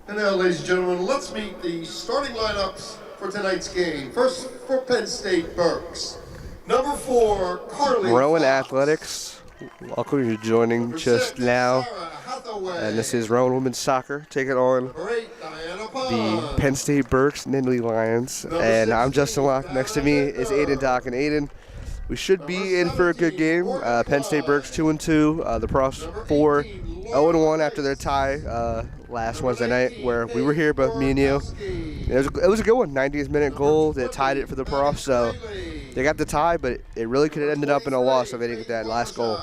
And now, ladies and gentlemen, let's meet the starting lineups for tonight's game. First, for Penn State-Berks. Number 4, Carly Rowan Fox. Athletics, welcome. You're joining Number just 6, now. Sarah Hathaway. And this is Rowan Women's Soccer taking on Number 8, Diana the Pond. Penn State-Berks Nittany Lions. Number And 16, I'm Justin Locke. Next to me is Aiden Dock. And Aiden, we should be in for a good game. Penn State-Berks 2-2. The Profs 0-1 after their tie last Wednesday night, where we were here, both me and you. It was a good one. 90th minute goal that tied it for the Profs. So they got the tie, but it really could have ended up in a loss if they didn't get that last goal.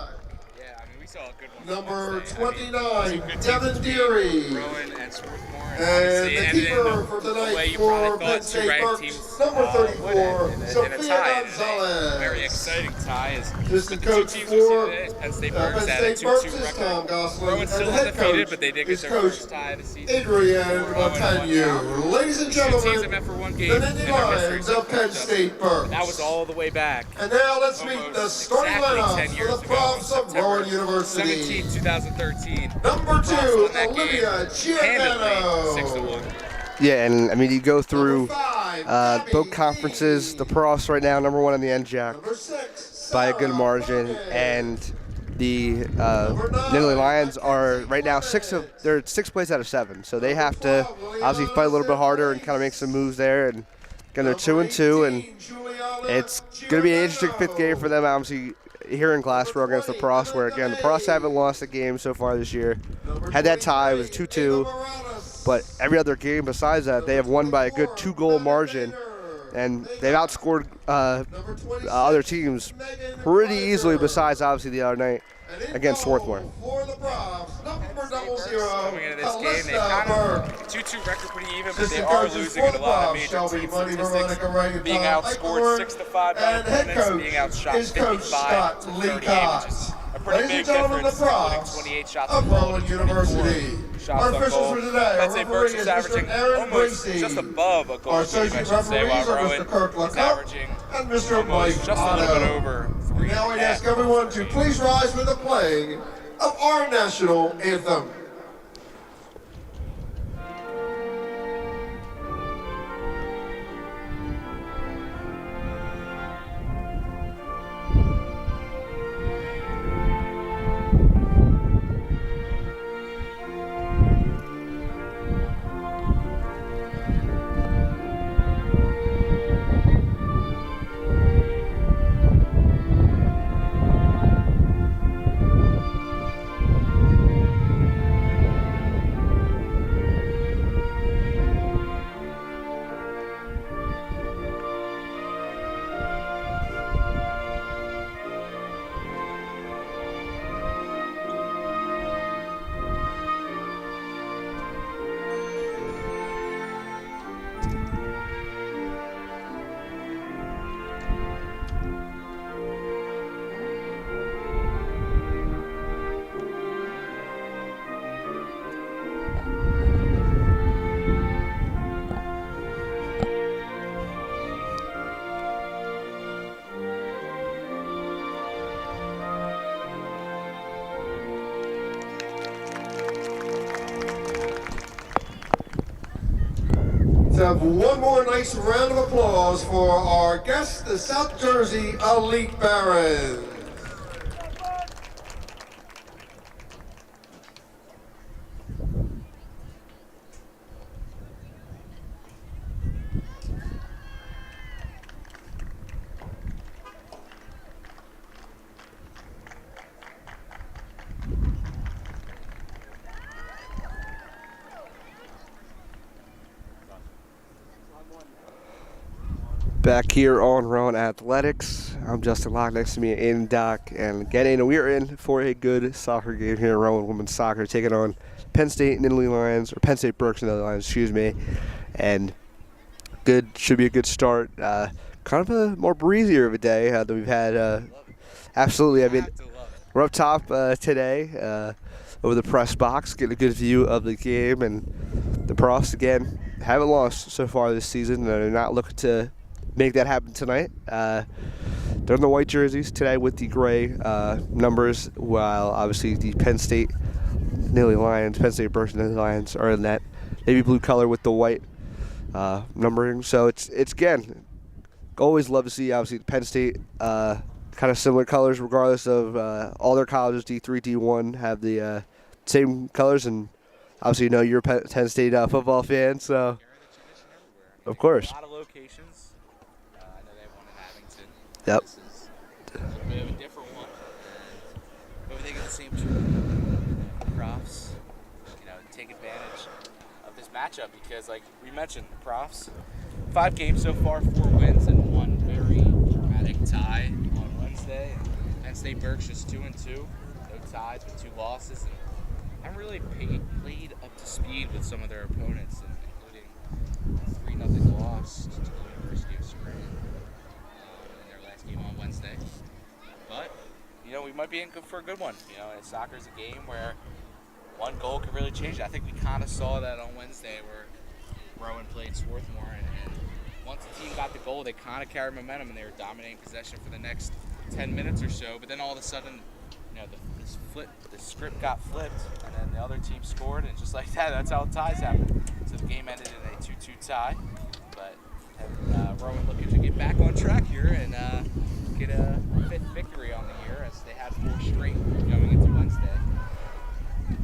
Yeah, I mean, we saw a good one. Number Wednesday. 29, Devin Deary. Rowan and Swarthmore. And the keeper for tonight for Penn State-Berks, number 34, Sophia Gonzalez. Very exciting tie. Assistant The coach two teams for we see today, Penn Penn State-Berks had a State-Berks 2-2 is Tom record. Gosselin, Rowan and still the head undefeated, coach but they did get is their Coach first tie of the season. Adrian Rowan Montagne. Ladies and Two teams have gentlemen, met for one the game in Nittany their history Lions so of Penn far. State-Berks. That was all the way back. And now let's meet the starting Exactly 10 lineup for years the ago, Profs of September Rowan University. 17, 2013. Number 2, Profs won that Olivia game handedly, Giordano. 6-1. Yeah, and I mean, you go through Number 5, both Abby conferences. Lee. The Profs right now, number 1 in the NJAC Number 6, by a good Sarah margin, Burton. and the Nittany Lions are right now they're 6 plays out of 7, so they have to obviously fight a little bit harder and kind of make some moves there. And again, they're 2-2, and it's going to be an interesting 5th game for them, obviously here in Glassboro against the Profs, where again the Profs haven't lost a game so far this year. Had that tie, it was 2-2, but every other game besides that, they have won by a good 2-goal margin. And they've outscored other teams pretty easily, besides obviously the other night against Swarthmore. For the Profs, number 00, Coming into this game, they kind of 2-2 record pretty even, but they Assistant are coaches losing for in a the lot of Profs, major Shelby team Money, statistics, Veronica Wright, being Tom outscored Eichhorn, 6-5 by and head opponents, coach being outshot is Coach 55 Scott to Lee 38, which is Cox. a pretty Ladies big and gentlemen, the difference, including Profs 28 shots of on goal, Rowan 24 University. shots Our on officials goal. for today, Penn our State-Berks referee is is averaging Mr. Aaron almost Bracey. just above a goal Our a game, I associate should say, while referees are Rowan Mr. Kirk is LaCook averaging and Mr. Mike almost just a little bit Otto. over 3. Now we ask everyone to please rise for the playing of our national anthem. Let's have one more nice round of applause for our guests, the South Jersey Elite Barons. Back here on Rowan Athletics, I'm Justin Locke. Next to me, Aiden Dock, and getting we're in for a good soccer game here at Rowan Women's Soccer, taking on Penn State Nittany Lions, or Penn State-Berks Nittany Lions, excuse me. And should be a good start. Kind of a more breezier of a day than we've had. Absolutely, I mean, we're up top today over the press box, getting a good view of the game, and the Profs again haven't lost so far this season, and they're not looking to make that happen tonight. They're in the white jerseys today with the gray numbers, while obviously the Penn State Nittany Lions, Penn State-Berks Nittany Lions are in that navy blue color with the white numbering. So it's again, always love to see obviously Penn State kind of similar colors regardless of all their colleges. D3, D1 have the same colors, and obviously you're a Penn State football fan, so of course. A lot of locations. I know they have one in Abington. Yep. This is a little bit of a different one. But they get the same treatment. Profs, take advantage of this matchup because, like we mentioned, the Profs, 5 games so far, 4 wins and 1 very dramatic tie on Wednesday. And Penn State-Berks just 2-2, no ties but 2 losses, and haven't really played up to speed with some of their opponents, including a 3-0 loss to the University of Scranton in their last game on Wednesday. But we might be in for a good one. Soccer is a game where one goal could really change it. I think we kind of saw that on Wednesday where Rowan played Swarthmore, and once the team got the goal, they kind of carried momentum and they were dominating possession for the next 10 minutes or so. But then all of a sudden, the script got flipped, and then the other team scored, and just like that, that's how ties happen. So the game ended in a 2-2 tie. But Rowan looking to get back on track here and get a 5th victory on the year, as they had 4 straight going into Wednesday.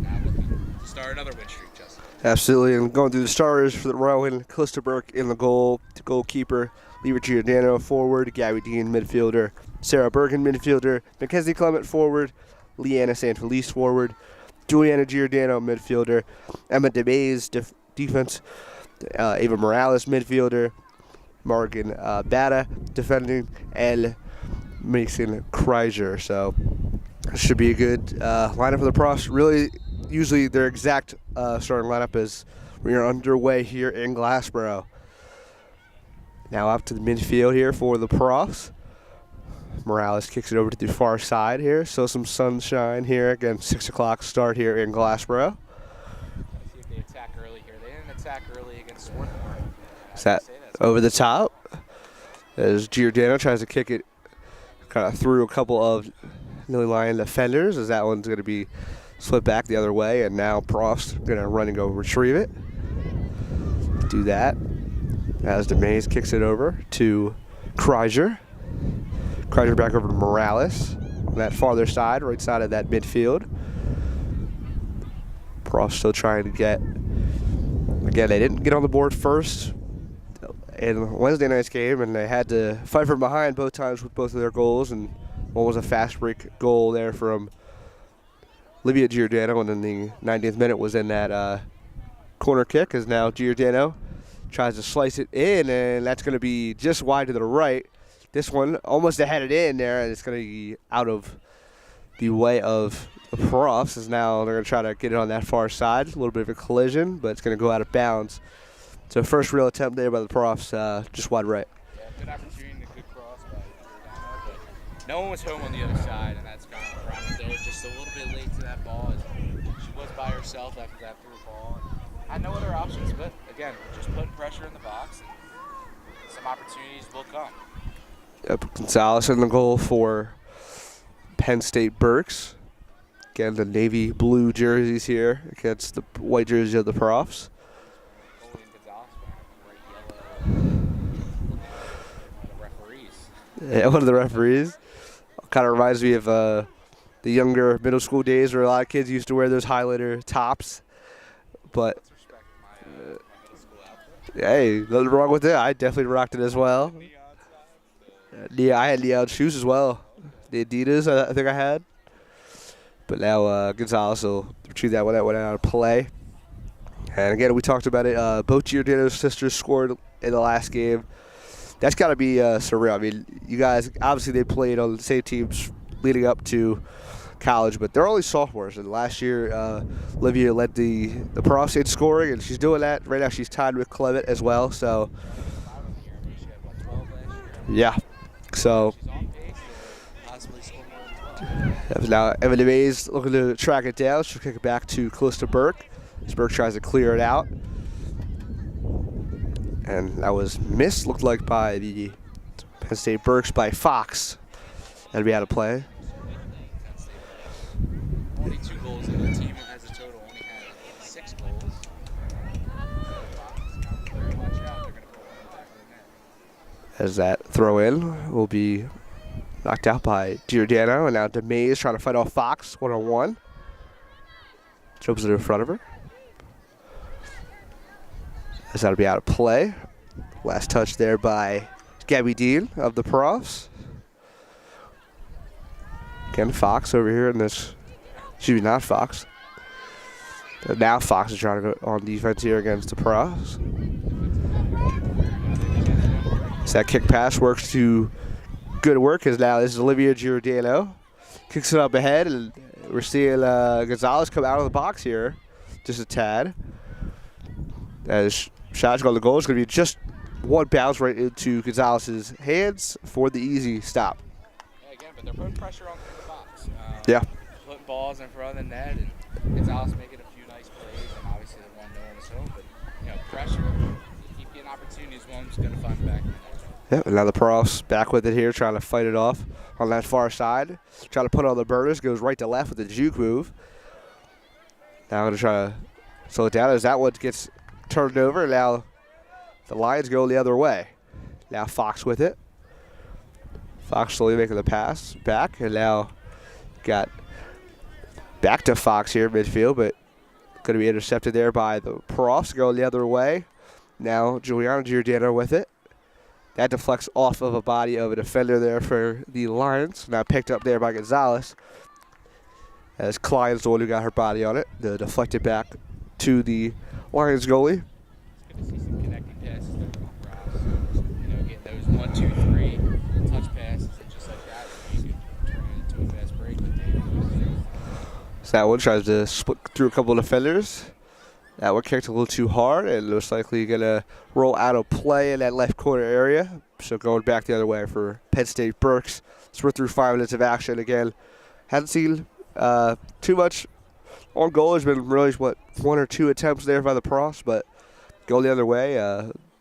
Now looking to start another win streak, Justin. Absolutely, and going through the starters for the Rowan: State-Berks in the goalkeeper, Lever Giordano forward, Gabby Dean midfielder, Sarah Bergen midfielder, Mackenzie Clement forward, Leanna Sanfelice forward, Juliana Giordano midfielder, Emma DeBays defense, Ava Morales midfielder, Morgan Bata defending, and Mason Kreiser. So it should be a good lineup for the Profs. Really, usually their exact starting lineup is we are underway here in Glassboro. Now up to the midfield here for the Profs. Morales kicks it over to the far side here. So some sunshine here. Again, 6 o'clock start here in Glassboro. Let's see if they attack early here. They didn't attack early against Swarthmore. Is that over the top? As Giordano tries to kick it kind of through a couple of Lily Lion defenders, as that one's going to be slipped back the other way, and now Profs going to run and go retrieve it. Do that. As DeMays kicks it over to Kreiser. Kreiser back over to Morales on that farther side, right side of that midfield. Profs still trying to get, again, they didn't get on the board first in Wednesday night's game, and they had to fight from behind both times with both of their goals, and one was a fast break goal there from Livia Giordano, and then the 90th minute was in that corner kick, as now Giordano tries to slice it in, and that's going to be just wide to the right. This one almost had it in there, and it's going to be out of the way of the Profs, as now they're going to try to get it on that far side. A little bit of a collision, but it's going to go out of bounds. So first real attempt there by the Profs, just wide right. Yeah, good opportunity and a good cross by Giordano, but no one was home on the other side, and that's kind of the problem. They were just a little bit late to that ball. She was by herself after that through ball. And had no other options, but again, just putting pressure in the box, and some opportunities will come. Yep, Gonzalez in the goal for Penn State-Berks. Again, the navy blue jerseys here against the white jersey of the Profs. Yeah, one of the referees. Kind of reminds me of the younger middle school days where a lot of kids used to wear those highlighter tops. But hey, nothing wrong with it. I definitely rocked it as well. Yeah, I had neon shoes as well. The Adidas, I think I had. But now Gonzalez will retrieve that one. That went out of play. And again, we talked about it. Both Giordano's sisters scored in the last game. That's got to be surreal. I mean, you guys, obviously they played on the same teams leading up to college, but they're only sophomores. And last year, Olivia led the Profs in scoring, and she's doing that. Right now she's tied with Clement as well. So, yeah. So, now Evan DeMays looking to track it down. She'll kick it back to State-Berks. State-Berks tries to clear it out. And that was missed, looked like by the Penn State-Berks by Fox. That'll be out of play. Only 2 goals in the team that has a total only had 6 goals. As that throw in will be knocked out by Giordano, and now DeMays trying to fight off Fox one-on-one. Jumps it in front of her. As that'll be out of play. Last touch there by Gabby Dean of the Profs. Again, Fox over here in this. Excuse me, not Fox. Now Fox is trying to go on defense here against the Profs. So that kick pass works to good work, as now this is Olivia Giordano. Kicks it up ahead, and we're seeing Gonzalez come out of the box here just a tad. As shots go, the goal is going to be just one bounce right into Gonzalez's hands for the easy stop. Yeah, again, but they're putting pressure on the box. Yeah. Putting balls in front of the net, and Gonzalez making a few nice plays, and obviously the one no one is home. But, you know, pressure, you keep getting opportunities, one's going to find back in the net. Yep, and now the Profs back with it here, trying to fight it off on that far side. Trying to put on the burners, goes right to left with the juke move. Now I'm going to try to slow it down as that one gets turned over. Now the Lions go the other way. Now Fox with it. Fox slowly making the pass back, and now got back to Fox here midfield, but going to be intercepted there by the Profs going the other way. Now Juliana Giordano with it. That deflects off of a body of a defender there for the Lions. Now picked up there by Gonzalez. As Klein's the one who got her body on it. The deflected back to the Lions goalie. It's good to see some connecting passes there from Ross. You know, get those 1, 2, 3 touch passes, and just like that, you can turn it into a fast break. So that one tries to split through a couple of defenders. That one kicked a little too hard, and looks likely going to roll out of play in that left corner area. So going back the other way for Penn State-Berks. So we're through 5 minutes of action again. Hadn't seen too much on goal. There's been really, 1 or 2 attempts there by the Profs, but going the other way,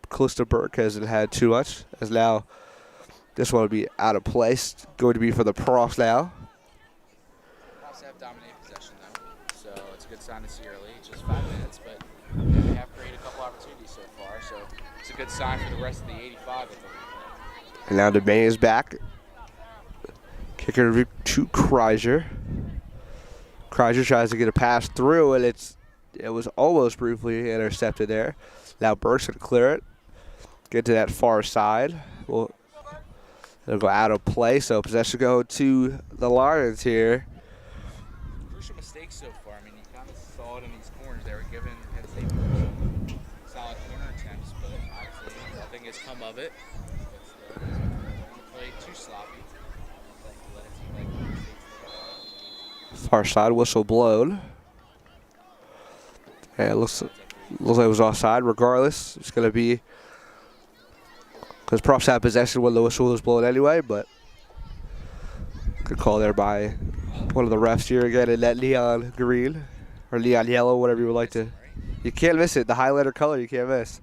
Calista Burke hasn't had too much. As now this one will be out of place. Going to be for the Profs now. Profs have dominated possession, though, so it's a good sign to see early. Just 5 minutes, but they have created a couple opportunities so far, so it's a good sign for the rest of the 85. And now DeMay is back. Kicker to Kreiser. Kreiser tries to get a pass through, and it was almost briefly intercepted there. Now Burke's going to clear it. Get to that far side. It'll go out of play, so possession go to the Lions here. Crucial mistakes so far. I mean, you kind of saw it in these corners. They were giving Penn State some solid corner attempts, but obviously nothing has come of it. It's played too sloppy. Far side whistle blown. And it looks like it was offside. Regardless, it's going to be because Profs had possession when the whistle was blown anyway, but good call there by one of the refs here again in that neon green or neon yellow, whatever you would like to. You can't miss it. The highlighter color you can't miss.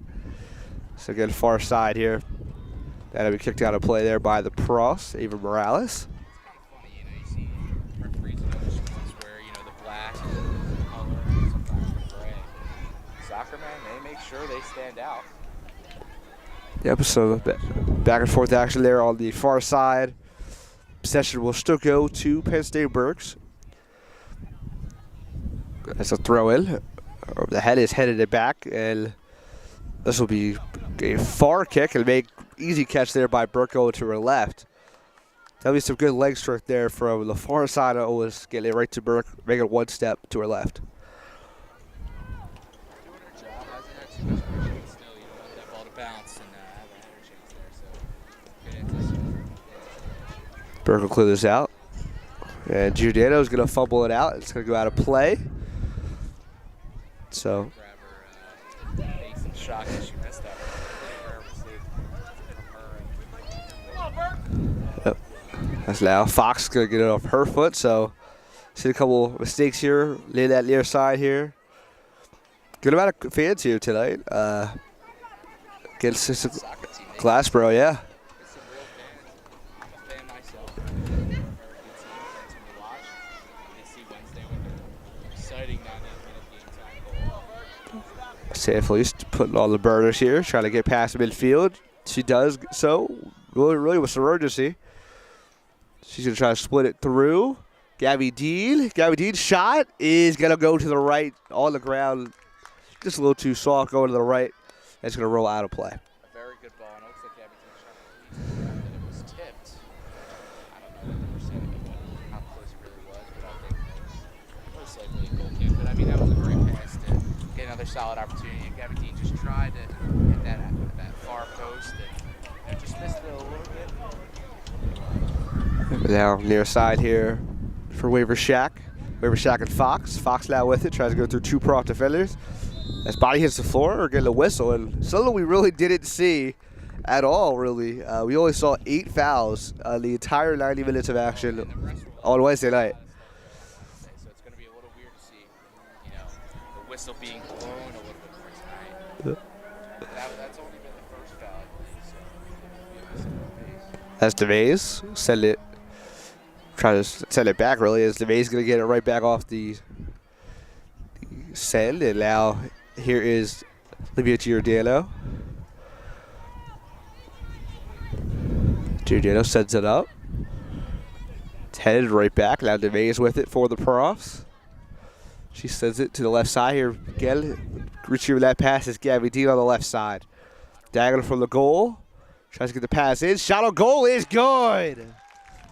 So again, far side here. That'll be kicked out of play there by the Profs, Ava Morales. Soccer, man, they make sure they stand out. Yep, so back and forth action there on the far side. Possession will still go to Penn State-Berks. That's a throw in. The head is headed it back, and this will be a far kick and make easy catch there by Burke going to her left. That'll be some good leg strength there from the far side. Always getting it right to Burke, making one step to her left. Burke will clear this out. And Giordano is going to fumble it out. It's going to go out of play. So. Yep. That's now Fox going to get it off her foot. So, see a couple mistakes here. Lay that near side here. Good amount of fans here tonight. Against Glassboro, yeah. San Felice putting all the burners here, trying to get past midfield. She does so. Really with some urgency. She's going to try to split it through. Gabby Dean. Gabby Dean's shot is going to go to the right on the ground. Just a little too soft going to the right. It's going to roll out of play. A very good ball. And it looks like Gabby Dean shot that it was tipped. I don't know what the percentage of it, how close it really was, but I think most likely a goal kick. But I mean, that was a great pass to get another solid opportunity. And Gabby Dean just tried to hit that far post and just missed it a little bit. Now near side here for Waver Shack. Waver Shack and Fox. Fox now with it, tries to go through 2 prop defenders. As body hits the floor, we're getting a whistle, and something we really didn't see at all, really. We only saw 8 fouls the entire 90 minutes of action on Wednesday night. So it's going to be a little weird to see, the whistle being blown a little bit more tonight. That's only been the first foul, I believe, so That's DeVays. Send it. Trying to send it back, really, as DeVays going to get it right back off the send. And now here is Olivia Giordano. Giordano sends it up. It's headed right back. Now DeVays with it for the Profs. She sends it to the left side here. Again, retrieving that pass is Gabby Dean on the left side. Diagonal from the goal. Tries to get the pass in. Shot on goal is good.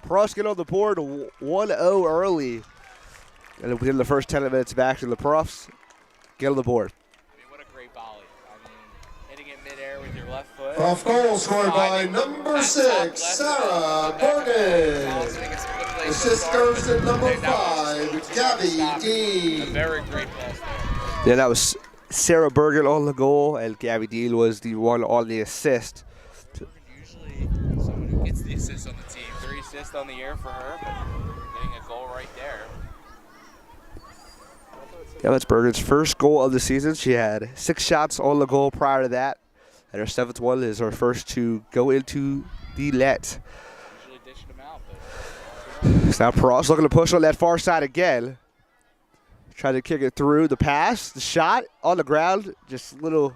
Profs get on the board 1-0 early. And within the first 10 minutes of action, the Profs get on the board. I mean, what a great volley. I mean, hitting it midair with your left foot. Prof goal scored by number 6, Sarah Bergen. Assist goes to number 5, Gabby Dean. A very great pass there. Yeah, that was Sarah Bergen on the goal, and Gabby Dean was the one on the assist. Usually someone who gets the assist on the team. 3 assists on the year for her, but getting a goal right there. Yeah, that's Bergen's first goal of the season. She had 6 shots on the goal prior to that, and her 7th one is her first to go into the net. Usually dishing them out, but So now Pross looking to push on that far side again. Trying to kick it through. The pass, the shot on the ground, just little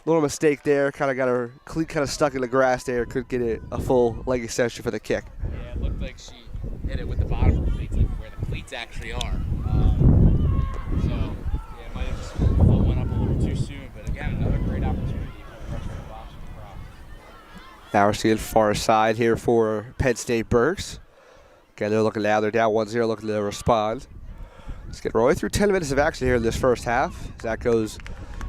mistake there. Kind of got her cleat kind of stuck in the grass there. Couldn't get it a full leg extension for the kick. yeah, it looked like she hit it with the bottom of her cleats, like where the cleats actually are. So, yeah, it might have just went up a little too soon, but again, another great opportunity for pressure in the box for the Profs. Now we're seeing far side here for Penn State-Berks. Again, they're looking now. They're down 1-0, looking to respond. Let's get right through 10 minutes of action here in this first half. As that goes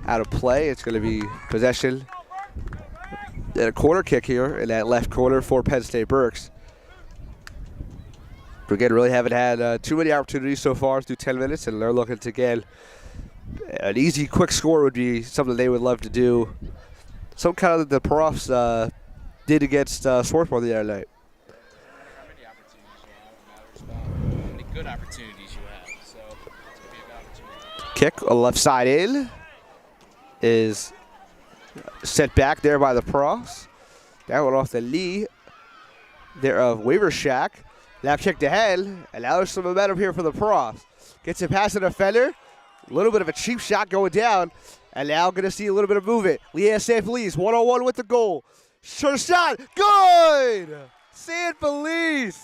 out of play, it's going to be possession and a corner kick here in that left corner for Penn State-Berks. But again, really haven't had too many opportunities so far through 10 minutes, and they're looking to get an easy, quick score would be something they would love to do. Some kind of the Profs did against Swarthmore the other night. How many opportunities you have, it matters about how many good opportunities you have. So it's going to be a good opportunity. Kick on the left side in is set back there by the Profs. That one off the knee there of Waver Shack. Now kicked ahead, and now there's some momentum here for the Profs. Gets it past the defender. A little bit of a cheap shot going down, and now going to see a little bit of movement. Leah San Felice, 1-on-1 with the goal. Sure shot, good! San Felice,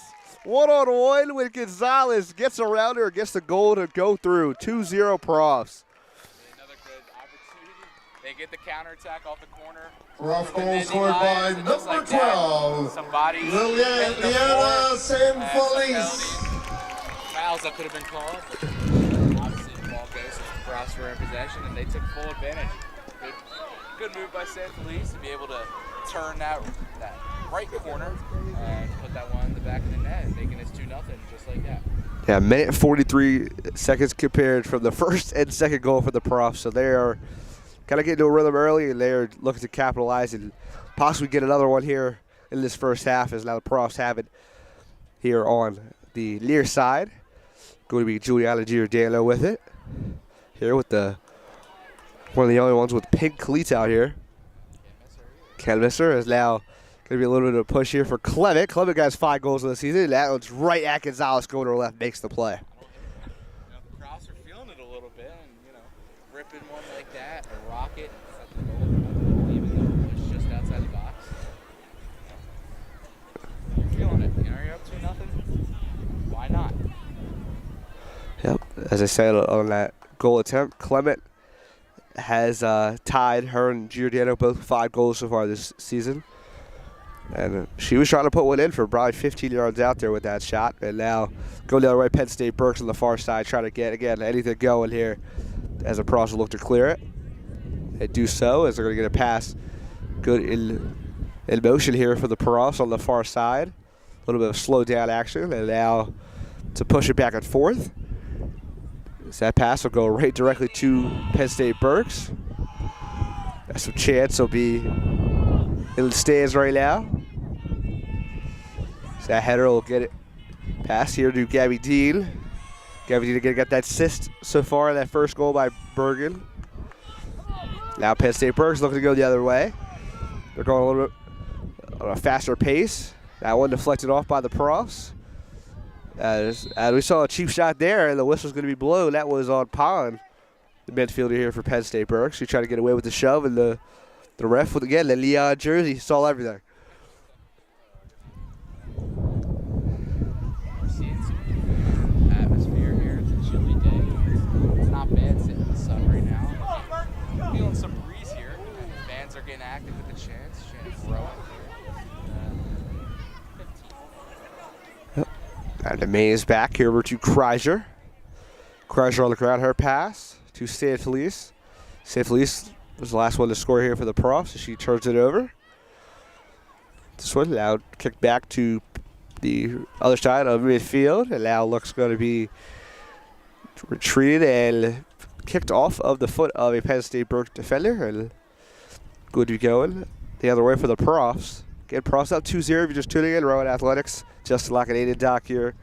1-on-1 with Gonzalez. Gets around her, gets the goal to go through. 2-0 Profs. Another good opportunity. They get the counterattack off the corner. Prof goal scored by number 12, Some bodies. Liliana San Felice. Fouls that could have been called, but obviously the ball goes to the Profs were in possession, and they took full advantage. Good move by San Felice to be able to turn that right corner and put that one in the back of the net, making it 2-0 just like that. Yeah, minute and 43 seconds compared from the first and second goal for the Profs. So they are kind of getting to a rhythm early, and they're looking to capitalize and possibly get another one here in this first half, as now the Profs have it here on the near side. Going to be Juliana Giordano with it. Here with one of the only ones with pink cleats out here. Can't miss her. Is now going to be a little bit of a push here for Clement. Clement got 5 goals in the season. That one's right at Gonzalez going to her left, makes the play. The Profs are feeling it a little bit, and ripping one like that, a rocket, even though it was just outside the box. why not? Yep. As I said on that goal attempt, Clement has tied her and Giordano both with 5 goals so far this season. And she was trying to put one in for probably 15 yards out there with that shot. And now going the other way, Penn State-Berks on the far side trying to get, again, anything going here as the Pros will look to clear it. They do so as they're going to get a pass good in motion here for the Pros on the far side. A little bit of slow down action. And now to push it back and forth. So that pass will go right directly to Penn State-Berks. That's a chance will be in the stands right now. So that header will get it pass here to Gabby Dean. Gabby Dean again got that assist so far in that first goal by Bergen. Now Penn State-Berks looking to go the other way. They're going a little bit on a faster pace. That one deflected off by the Profs. As we saw a cheap shot there, and the whistle's going to be blown. That was on Pond, the midfielder here for Penn State-Berks. He tried to get away with the shove, and the ref, with again the Leon jersey, saw everything. We're seeing some atmosphere here. It's a chilly day. It's not bad sitting in the sun right now. Feeling some breeze here. And fans are getting active with the chants. Chanting Rowan here. 15. And the maze back here over to Kreiser. Kreiser on the ground, her pass to St. Felice. St. Felice was the last one to score here for the Profs, so she turns it over. This one now kicked back to the other side of midfield, and now looks going to be retreated and kicked off of the foot of a Penn State-Berks defender, and good to be going the other way for the Profs. Again, Profs up 2-0 if you're just tuning in. Rowan Athletics, Justin Lock and Aiden Doc here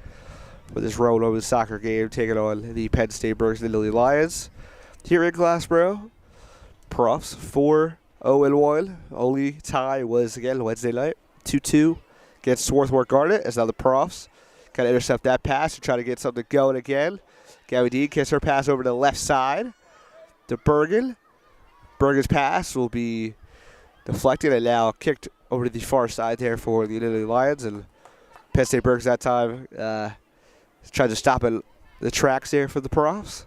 for this Rowan Women's Soccer game, taking on the Penn State-Berks and the Lily Lions. Here in Glassboro, Profs 4-0-1. Only tie was, again, Wednesday night, 2-2 against Swarthmore Garnet. As now the Profs kind of intercept that pass and try to get something going again. Gabby Dean gets her pass over to the left side to Bergen. Bergen's pass will be deflected and now kicked over to the far side there for the Lily Lions. And Penn State-Berks that time tried to stop in the tracks there for the Profs.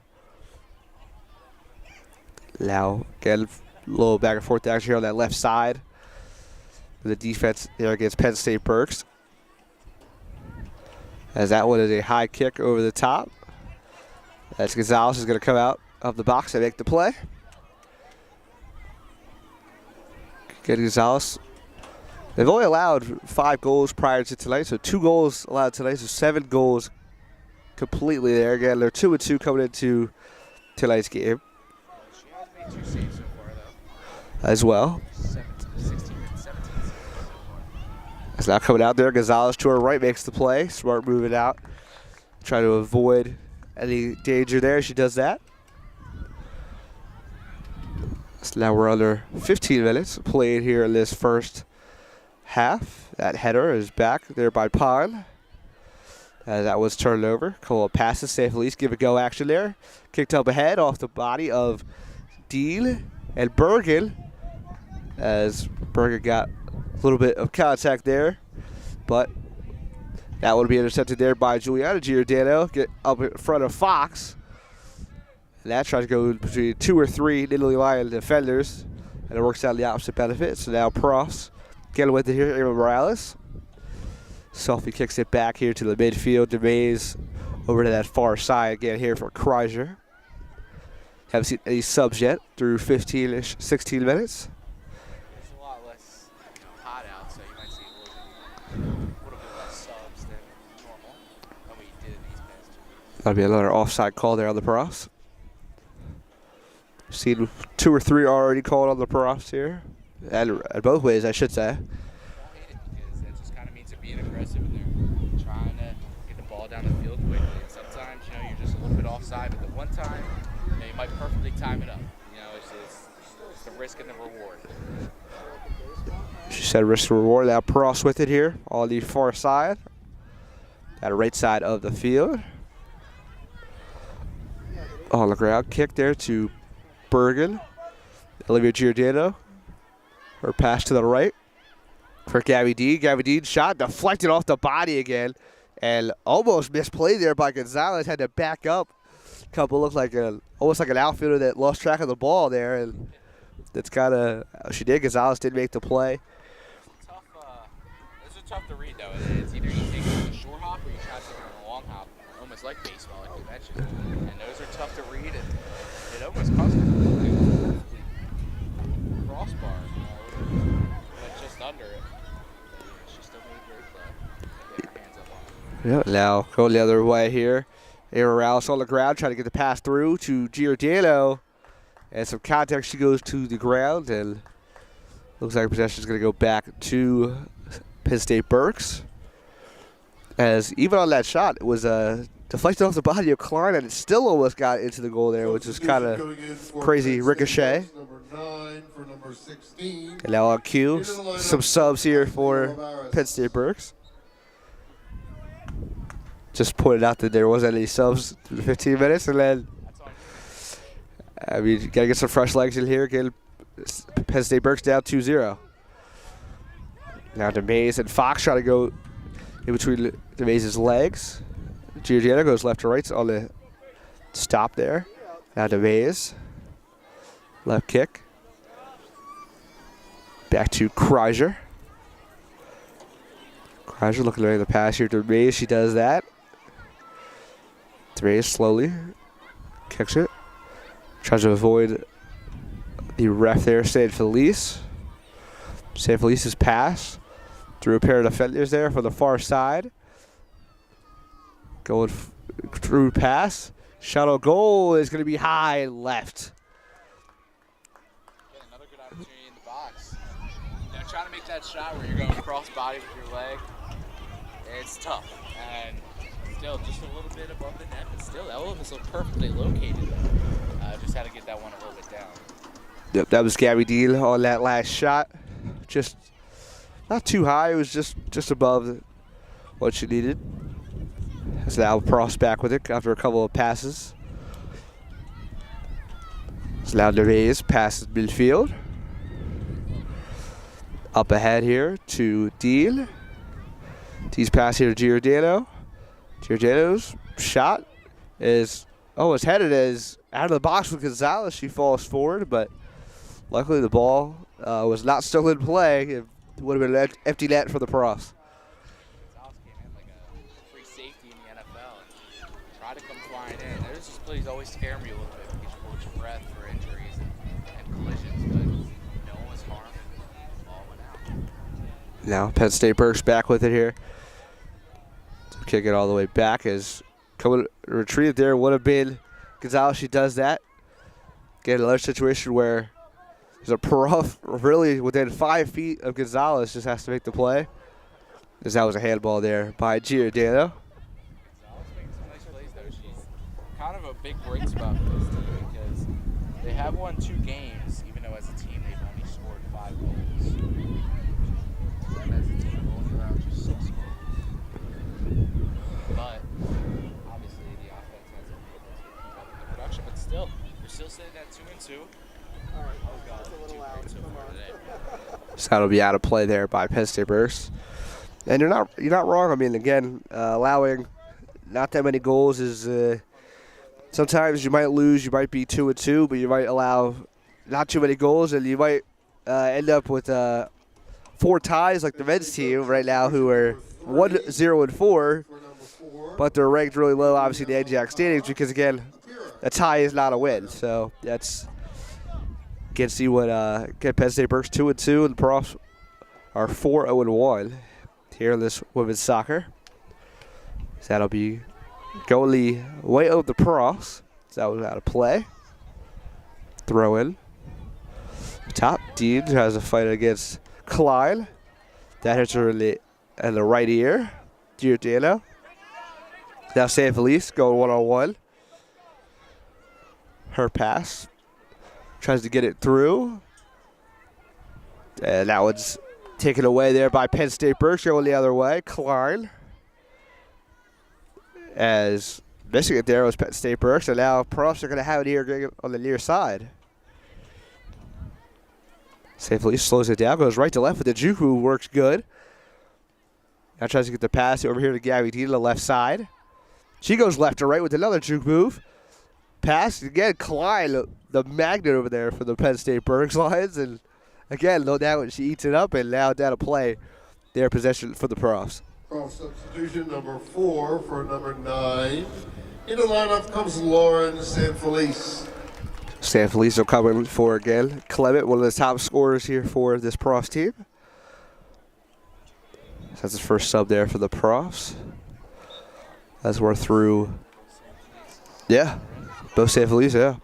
Now, again, a little back and forth action here on that left side. The defense there against Penn State-Berks. As that one is a high kick over the top. As Gonzalez is going to come out of the box and make the play. Get Gonzalez. They've only allowed 5 goals prior to tonight, so 2 goals allowed tonight, so 7 goals completely there. Again, they're 2-2 coming into tonight's game. She has made 2 saves so far, though. As well. 16 and 17 saves so far. It's now coming out there. Gonzalez to her right makes the play. Smart moving out. Trying to avoid any danger there. She does that. So now we're under 15 minutes played here in this first half. That header is back there by Pond. As that was turned over. Cole passes, St. Felice, give a go action there. Kicked up ahead off the body of Dean and Bergen. As Bergen got a little bit of contact there. But that would be intercepted there by Juliana Giordano. Get up in front of Fox. And that tries to go between 2 or 3 Italy Lion defenders. And it works out the opposite benefit. So now Profs getting with it here, Ava Morales. Selfie kicks it back here to the midfield. DeMays over to that far side again here for Kreiser. Haven't seen any subs yet through 15-ish, 16 minutes. There's a lot less hot out, so you might see a little bit less subs than normal than we did in these past 2 weeks. That'll be another offside call there on the Profs. Seen 2 or 3 already called on the Profs here. And both ways, I should say. I don't hate it because that just kind of means they're being aggressive and they're trying to get the ball down the field quickly. And sometimes, you're just a little bit offside, but the one time, you might perfectly time it up. It's the risk and the reward. She said risk and reward. Now Profs with it here on the far side. At the right side of the field. On the ground, kick there to Bergen. Olivia Giordano. Her pass to the right for Gabby Dean. Gabby Dean shot deflected off the body again. And almost misplayed there by Gonzalez. Had to back up. Couple looked like almost like an outfielder that lost track of the ball there, and that's kind of she did. Gonzalez did make the play. Tough. Those are tough to read though. It's either you take it on a short hop or you try to take it on a long hop, almost like baseball, like you mentioned. And those are tough to read, and it almost cost him crossbar. Went just under it. She still made a great play. Get her hands up on it. Yeah, now going the other way here. Aaron Rouse on the ground trying to get the pass through to Giordano. And some contact, she goes to the ground, and looks like possession is going to go back to Penn State-Berks. As even on that shot, it was deflected off the body of Klein, and it still almost got into the goal there, which is kind of crazy ricochet. And now on cue, some subs here for Penn State-Berks. Just pointed out that there wasn't any subs in 15 minutes, and then you got to get some fresh legs in here. Get Penn State-Berks down 2-0. Now DeMays and Fox try to go in between DeMays' legs. Giordano goes left to right on the stop there. Now DeMays. Left kick. Back to Kreiser. Kreiser looking to make the pass here to DeMays. She does that. DeMays slowly kicks it. Tries to avoid the ref there, San Felice. San Felice's pass through a pair of defenders there for the far side. Going through pass. Shuttle goal is going to be high and left. Again, another good opportunity in the box. You know, trying to make that shot where you're going cross body with your leg, it's tough. And still just a little bit above the net, but still that one was so perfectly located. Just had to get that one a little bit down. Yep, that was Gabby Dean on that last shot. Just not too high. It was just above what she needed. As now Pross back with it after a couple of passes. So now DeMays passes midfield. Up ahead here to Dean. Dean's pass here to Giordano. Giordano's shot is almost headed as out of the box with Gonzalez. She falls forward, but luckily the ball was not still in play. It would have been an empty net for the Pross. Gonzalez came in like a free safety in the NFL and tried to come flying in. There's just plays always scare me a little bit because you hold your breath for injuries and collisions, but no one was harmed. Ball went out. Now Penn State-Berks back with it here. Kick it all the way back as coming retrieve there would have been Gonzalez. She does that. Get another situation where there's a Prof really within 5 feet of Gonzalez, just has to make the play. As that was a handball there by Giordano. Gonzalez making some nice plays though. She's kind of a big bright spot for this team because they have won 2 games, even though as a team they've only scored 5 goals. Them as a team have only allowed just 6 goals. But obviously the offense hasn't been able to keep up with the production, but still, we're still sitting at 2-2. Oh God, 2 so far today. So that'll be out of play there by Penn State-Berks. And you're not wrong. I mean, again, allowing not that many goals is sometimes you might lose. You might be 2-2, but you might allow not too many goals, and you might end up with 4 ties like the men's team right now, who are 1-0-4, but they're ranked really low, obviously, in the NJAC standings because, again, a tie is not a win. So that's can see what get Penn State-Berks 2-2, and the Profs are 4-0-1 here in this women's soccer. So that'll be going the way of the Profs. So that was out of play. Throw in. Top Dean has a fight against Klein. That hits her in the right ear. Giordano. Now San Felice going one-on-one. Her pass. Tries to get it through. And that one's taken away there by Penn State-Berks going the other way. Klein. As missing it there was Penn State-Berks. And now Profs are going to have it here on the near side. San Felice slows it down, goes right to left with the juke, who works good. Now tries to get the pass over here to Gabby D to the left side. She goes left to right with another juke move. Pass again, Klein, the magnet over there for the Penn State-Berks Lions. And again, no doubt she eats it up, and now down to play their possession for the Profs. Prof substitution number 4 for number 9. In the lineup comes Lauren Sanfelice. Sanfelice will come in for again. Clement, one of the top scorers here for this Profs team. That's his first sub there for the Profs. As we're through. Yeah, both Sanfelice, yeah.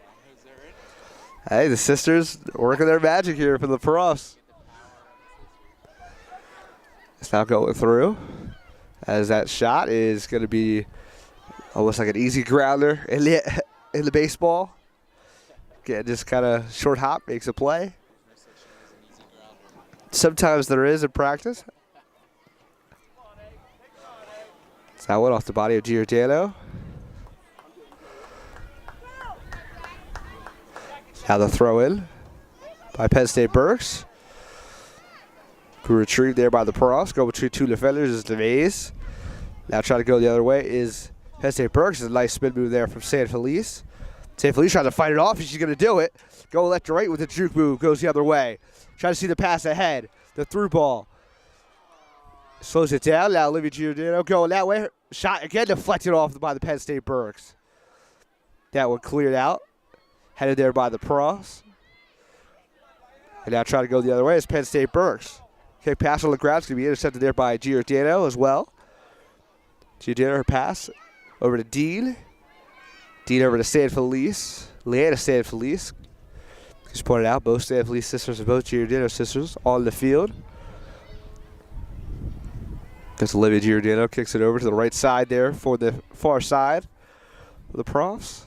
Hey, the sisters working their magic here for the Profs. It's now going through. As that shot is going to be almost like an easy grounder in the baseball. Yeah, just kind of short hop, makes a play. Sometimes there is in practice. That one off the body of Giordano. Now the throw in by Penn State-Berks. Who retrieved there by the Profs. Go between two defenders is DeVays. Now trying to go the other way is Penn State-Berks. A nice spin move there from Sanfelice. Sanfelice trying to fight it off, and she's going to do it. Go left to right with the juke move. Goes the other way. Trying to see the pass ahead. The through ball. Slows it down. Now Olivia Giordano going that way. Shot again deflected off by the Penn State-Berks. That one cleared out. Headed there by the Profs. And now trying to go the other way is Penn State-Berks. Okay, pass on the ground. It's going to be intercepted there by Giordano as well. Giordano, her pass over to Dean. Dean over to Sanfelice. Leanna Sanfelice. Just pointed out, both Sanfelice sisters and both Giordano sisters on the field. Because Olivia Giordano kicks it over to the right side there for the far side of the Profs.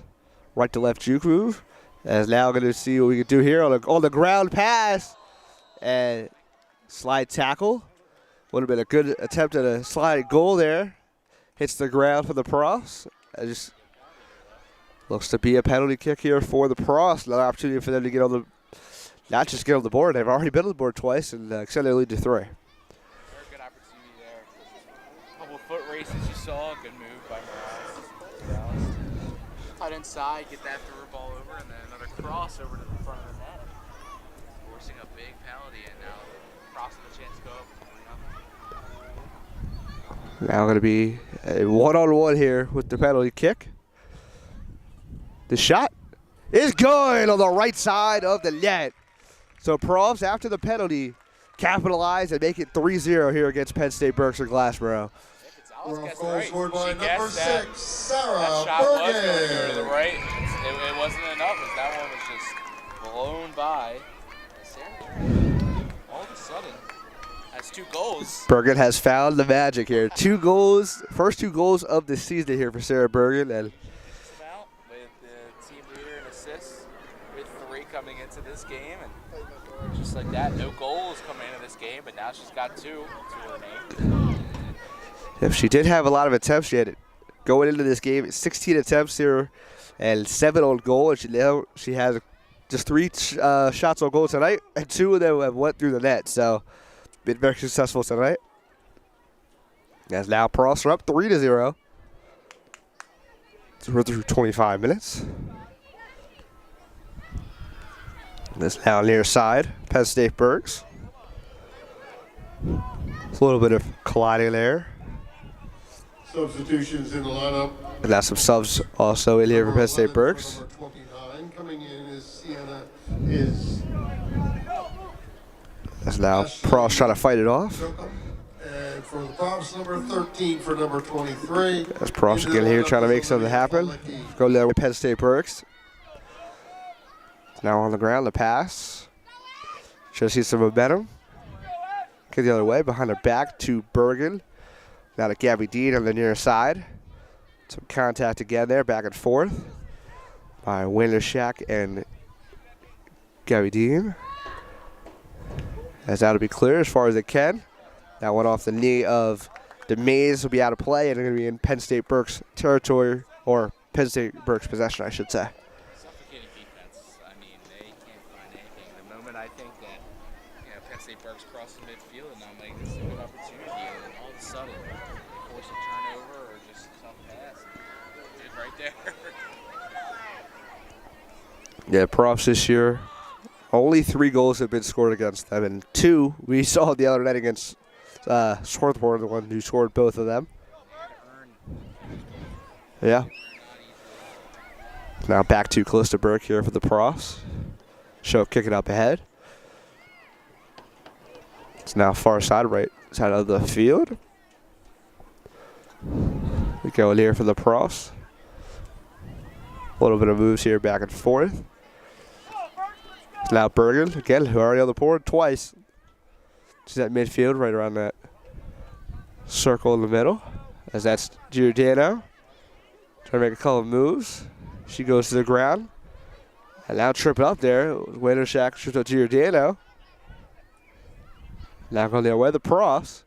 Right to left juke move. And now going to see what we can do here on the ground pass. And slide tackle. Would have been a good attempt at a slide goal there. Hits the ground for the Profs. It just looks to be a penalty kick here for the Profs. Another opportunity for them to get on the, not just get on the board. They've already been on the board twice and extend their lead to 3. Very good opportunity there. A couple of foot races you saw. Good move by Morales. Cut inside, get that through ball over, and then another cross over to the front of the net. Forcing a big penalty, and now Profs have a chance to go up 4-0. Now going to be a one-on-one here with the penalty kick. The shot is good on the right side of the net. So Profs, after the penalty, capitalize and make it 3-0 here against Penn State-Berks or Glassboro. Goal scored by number 6, Sarah That shot was going to go to Bergen. the right. It wasn't enough. That one was just blown by. Sarah, all of a sudden, has 2 goals. Bergen has found the magic here. 2 goals, first 2 goals of the season here for Sarah Bergen. And With the team leader and assists, with 3 coming into this game, and just like that, no goals coming into this game, but now she's got 2 to her name. if she did have a lot of attempts, she had it going into this game, 16 attempts here and 7 on goal. And she has just 3 shots on goal tonight, and 2 of them have went through the net. So been very successful tonight. As now Profs are up 3-0. So we're through 25 minutes. This now near side, Penn State-Berks. It's a little bit of colliding there. Substitutions in the lineup. And now some subs also in here for Penn State-Berks. Number 29 coming in is Sienna is As now Profs trying to fight it off. Jokum. And for the Profs, number 13 for number 23. As Profs again here trying to make something happen. Go there with Penn State-Berks. Now on the ground, the pass. Should see some momentum. Get the other way, behind her back to Bergen. Now to Gabby Dean on the near side. Some contact again there, back and forth by Wintershak and Gabby Dean. As that'll be clear as far as it can. That one off the knee of DeMays will be out of play, and they're going to be in Penn State-Berks territory, or Penn State-Berks possession, I should say. Suffocating defense. I mean, they can't find anything. The moment I think that Penn State-Berks crossing midfield, and I'm like, this is a good opportunity. And then all of a sudden, they force a turnover or just a tough pass. Dude, right there. Yeah, props this year. Only 3 goals have been scored against them, and 2 we saw the other night against Swarthmore, the one who scored both of them. Yeah. Now back to Callista Burke here for the profs. Show kicking up ahead. It's now far side, right side of the field. We go in here for the profs. A little bit of moves here back and forth. It's now Bergen, again, who already on the board twice. She's at midfield, right around that circle in the middle. As that's Giordano. Trying to make a couple of moves. She goes to the ground. And now tripping up there. Waiter Shack trips up Giordano. Now going the other way, the profs.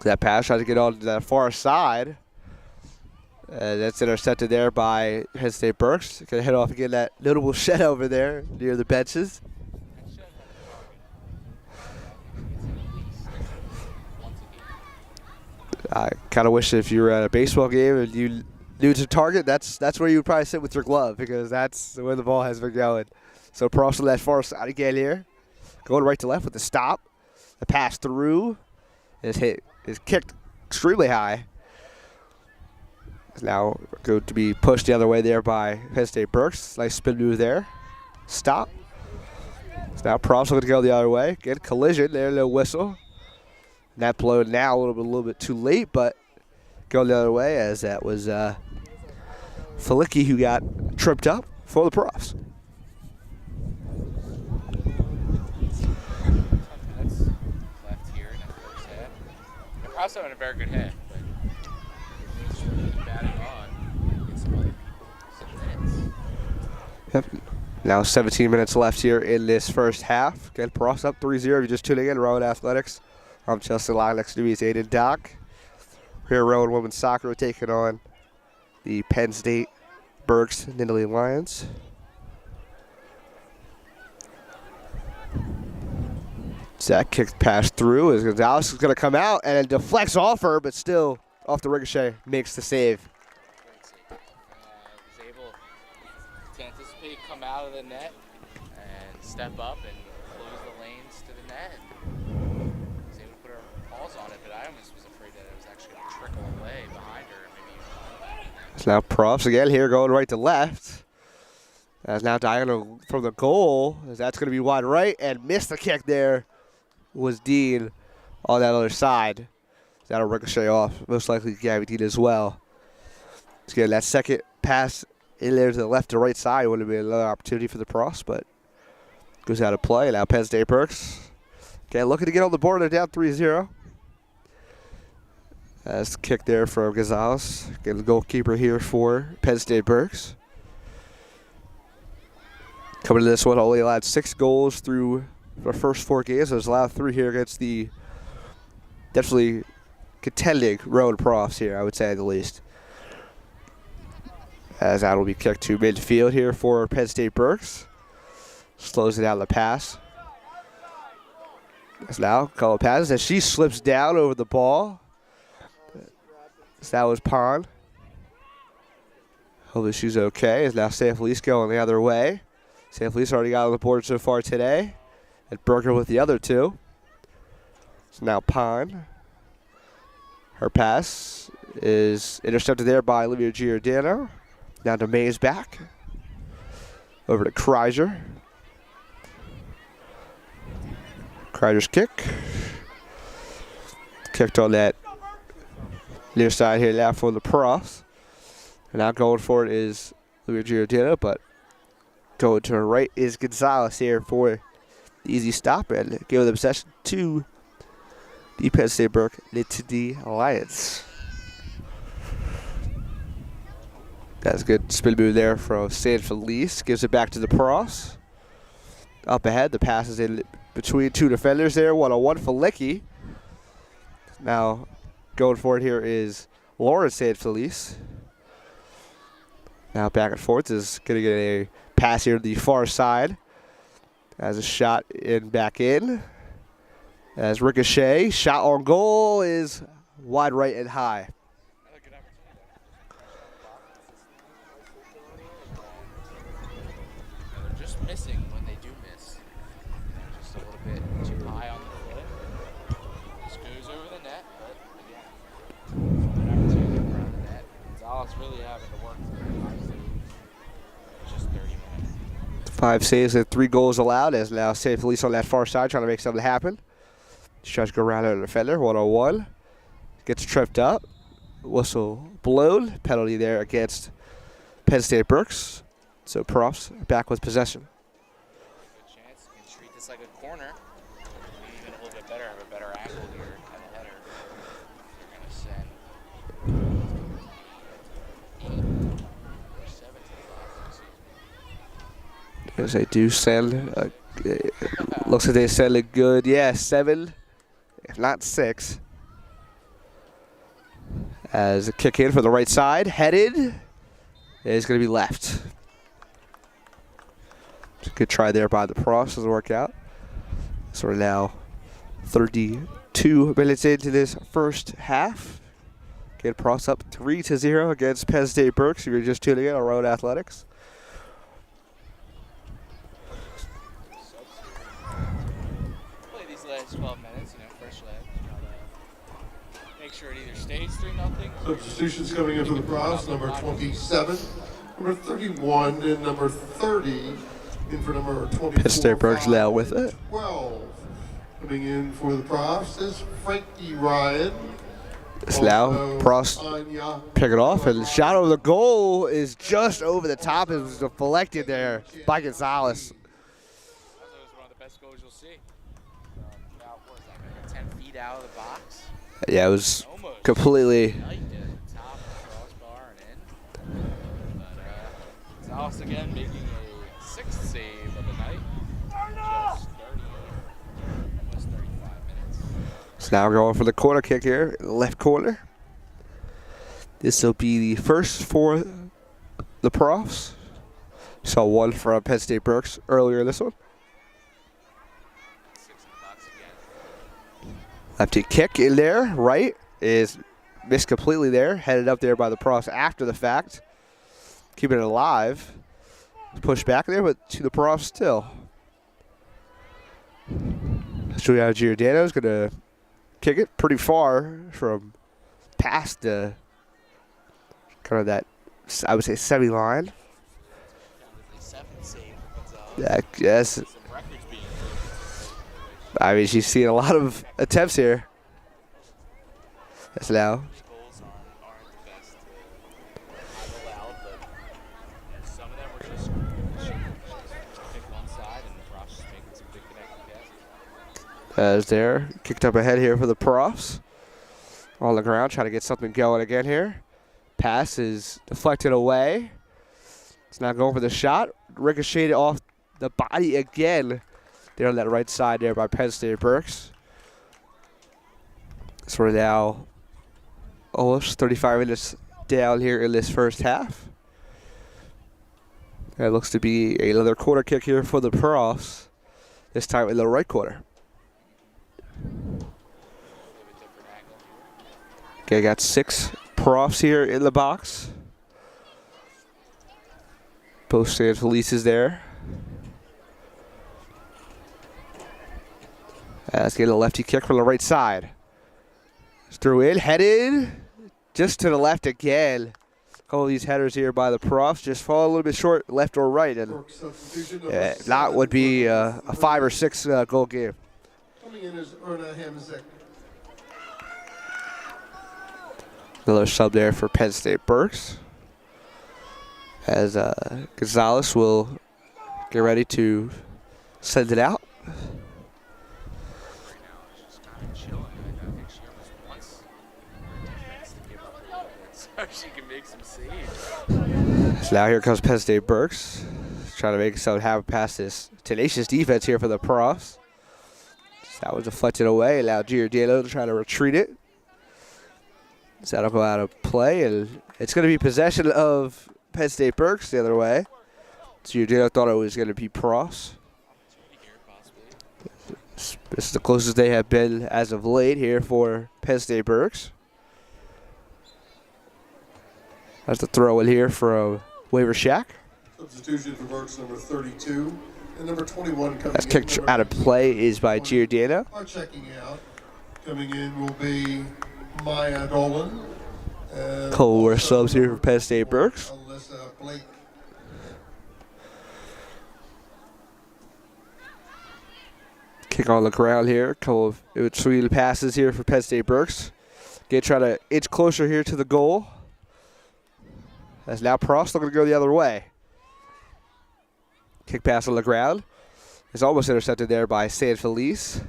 That pass tries to get on to that far side. That's intercepted there by Penn State-Berks. Going to head off again that notable shed over there near the benches. I kind of wish if you were at a baseball game and you knew to target, that's where you would probably sit with your glove, because that's where the ball has been going. So props on that far side again here. Going right to left with the stop. The pass through is kicked extremely high. It's now going to be pushed the other way there by Penn State-Berks. Nice spin move there. Stop. So now props looking to go the other way. Good collision there, no whistle. And that blow now a little bit too late, but going the other way, as that was Felicki who got tripped up for the profs. That's left here in the first half. The profs having a very good half, but just really batting on. Get some other people some minutes. Yep. Now 17 minutes left here in this first half. Again, profs up 3-0. If you're just tuning in, Rowan Athletics. I'm Chelsea Lyon. Next to me is Aiden Dock. Here, Rowan Women's Soccer taking on the Penn State-Berks Nittany Lions. That kick pass through as Gonzalez is going to come out and it deflects off her, but still off the ricochet, makes the save. Was able to anticipate, come out of the net, and step up and close the lanes to the net. Was able to put her paws on it, but I almost was afraid that it was actually going to trickle away behind her. Maybe. So now props again here going right to left. As now diagonal from the goal, as that's going to be wide right, and missed the kick there was Dean on that other side. That'll ricochet off, most likely Gabby Dean as well. Let's get that second pass in there to the left to right side. Would have been another opportunity for the Pross, but goes out of play. Now Penn State-Berks. Okay, looking to get on the board. They're down 3-0. That's the kick there from Gonzalez. Get the goalkeeper here for Penn State-Berks. Coming to this one, only allowed 6 goals through the first 4 games. There's allowed 3 here against the definitely contending Rowan Profs here, I would say at the least. As that will be kicked to midfield here for Penn State-Berks. Slows it out of the pass. As now, call it passes as she slips down over the ball. So that was Pond. Hopefully she's okay. As now San Felice going the other way. San Felice already got on the board so far today. And Berger with the other 2. So now Pond. Her pass is intercepted there by Olivia Giordano. Now to Mays back. Over to Kreiser. Kreiser's kick. Kicked on that near side here now for the Profs. And now going for it is Olivia Giordano, but going to her right is Gonzalez here for the easy stop and give the possession to the Penn State-Berks Nittany Lions. That's a good spin move there from San Felice. Gives it back to the Pross. Up ahead, the pass is in between 2 defenders there. 1-on-1 for Licky. Now going for it here is Lauren San Felice. Now back and forth is going to get a pass here to the far side. As a shot back in. As Ricochet, shot on goal is wide right and high. They're just missing when they do miss. Just a little bit too high on the foot. Just goes over the net, but again, an opportunity around the net. Gonzalez really having to work through 5 saves. Just 30 minutes. 5 saves and 3 goals allowed as now State Police on that far side trying to make something happen. Just tries to go around the defender, 1-on-1. Gets tripped up. Whistle blown. Penalty there against Penn State-Berks. So Profs back with possession. Good chance. You can treat this like a corner. Maybe even a little bit better, have a better angle here at the header. They're going to send 8 or 7 to the box. As they do send, looks like they send a good, 7, if not 6. As a kick in for the right side, headed, is going to be left. Good try there by the Profs, doesn't work out. So we're now 32 minutes into this first half. Get Profs up 3-0 against Penn State-Berks. If you're just tuning in on Rowan Athletics. Play these last 12 minutes, fresh legs. Make sure it either stays 3-0. Substitutions coming in for the Profs, number 27, number 31, and number 30. In for number 24. Penn State-Berks now with it. 12. Coming in for the Profs is Frankie Ryan. It's now Profs pick it off, and the shot over the goal is just over the top. It was deflected there by Gonzalez. That was one of the best goals you'll see. About, what was that, 10 feet out of the box? Yeah, it was completely. Top crossbar and in. But Gonzalez again making a 6th save of the night. Just 30, almost 35 minutes. So now we're going for the corner kick here, left corner. This will be the first for the Profs. Saw one from Penn State-Berks earlier in this one. 6 in the box again. Lefty kick in there, right, is missed completely there. Headed up there by the Profs after the fact. Keeping it alive. Pushed back there, but to the Profs still. Juliano Giordano is going to kick it pretty far from past the kind of that, I would say, semi-line. Yes. I mean, she's seen a lot of attempts here. That's now. Goals aren't the best I've allowed, but some of them were just pick one side and the Profs just making some big connecting passes. As there, kicked up ahead here for the Profs. On the ground, trying to get something going again here. Pass is deflected away. It's now going for the shot. Ricocheted off the body again. There on that right side there by Penn State-Berks. So we're now almost 35 minutes down here in this first half. That looks to be another corner kick here for the Profs. This time in the right corner. Okay, got 6 Profs here in the box. Both San Felices there. Let's get a lefty kick from the right side. Through in, headed just to the left again. All these headers here by the Profs just fall a little bit short, left or right, and that would be a 5 or 6 goal game. Coming in is Erna Hamzek. Another sub there for Penn State-Berks. As Gonzalez will get ready to send it out. She can make some saves. So now here comes Penn State-Berks. Trying to make something happen past this tenacious defense here for the Profs. So that was deflected away. Allowed Giordano to try to retreat it. So that'll go out of play, and it's going to be possession of Penn State-Berks the other way. So Giordano thought it was going to be Profs. This is the closest they have been as of late here for Penn State-Berks. That's the throw in here from Waiver Shack. Substitution for Berks, number 32. And number 21 coming That's in. kicked out of play is by Giordano. Checking out. Coming in will be Maya Dolan. Couple more subs here for Penn State-Berks. Alyssa Blake. Kick on the ground here. Couple of between passes here for Penn State-Berks. Try to inch closer here to the goal. As now Prost looking to go the other way. Kick pass on the ground. It's almost intercepted there by San Felice.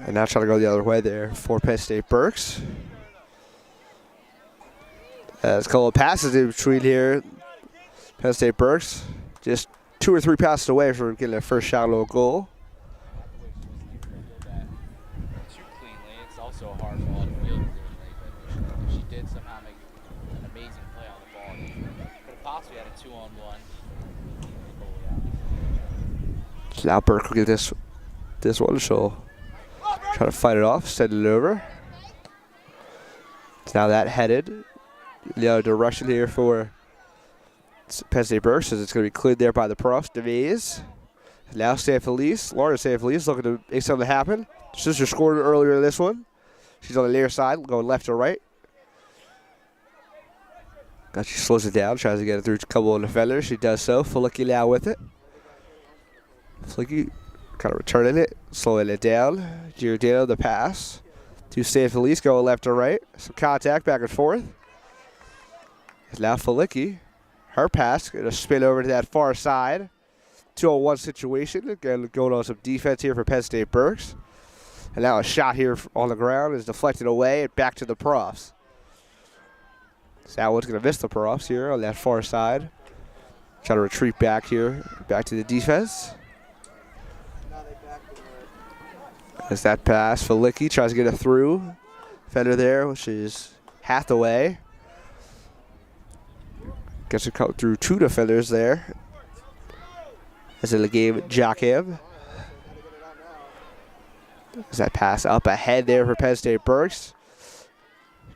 And now trying to go the other way there for Penn State-Berks. As a couple of passes in between here. Penn State-Berks just 2 or 3 passes away from getting their first shot on goal. Too cleanly. It's also a hard ball to field cleanly, but if she did somehow make an amazing play on the ball, could have possibly had a 2-on-1. So now Burke will get this one. She'll try to fight it off, send it over. So now that headed the other direction here for Penn State-Berks, as it's going to be cleared there by the Profs. DeVays. Now San Felice, Lauren San Felice looking to make something happen. Sister scored earlier in this one. She's on the near side, going left or right. She slows it down, tries to get it through a couple of defenders. She does so. Flicky now with it. Flicky kind of returning it, slowing it down. Giordano the pass to San Felice, going left or right. Some contact back and forth. Now Flicky. Her pass going to spin over to that far side. 2-on-1 situation. Again, going on some defense here for Penn State-Berks. And now a shot here on the ground is deflected away and back to the Profs. So that one's going to miss the Profs here on that far side. Trying to retreat back here, back to the defense. As that pass, Flicky tries to get it through. Defender there, which is Hathaway. Gets it cut through 2 defenders there. As in the game, Jackham. As that pass up ahead there for Penn State-Berks.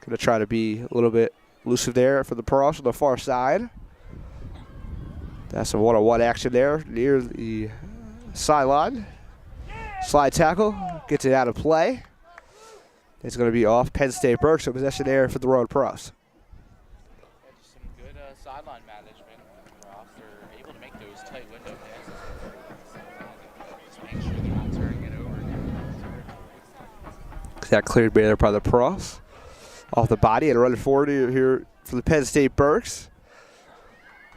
Going to try to be a little bit elusive there for the Profs on the far side. That's a 1-on-1 action there near the sideline. Slide tackle, gets it out of play. It's going to be off Penn State-Berks, so possession there for the Rowan Profs. Some good sideline management. Profs are able to make those tight window passes. Just make sure they're not turning it over. That cleared there by the Profs. Off the body and running forward here for the Penn State-Berks.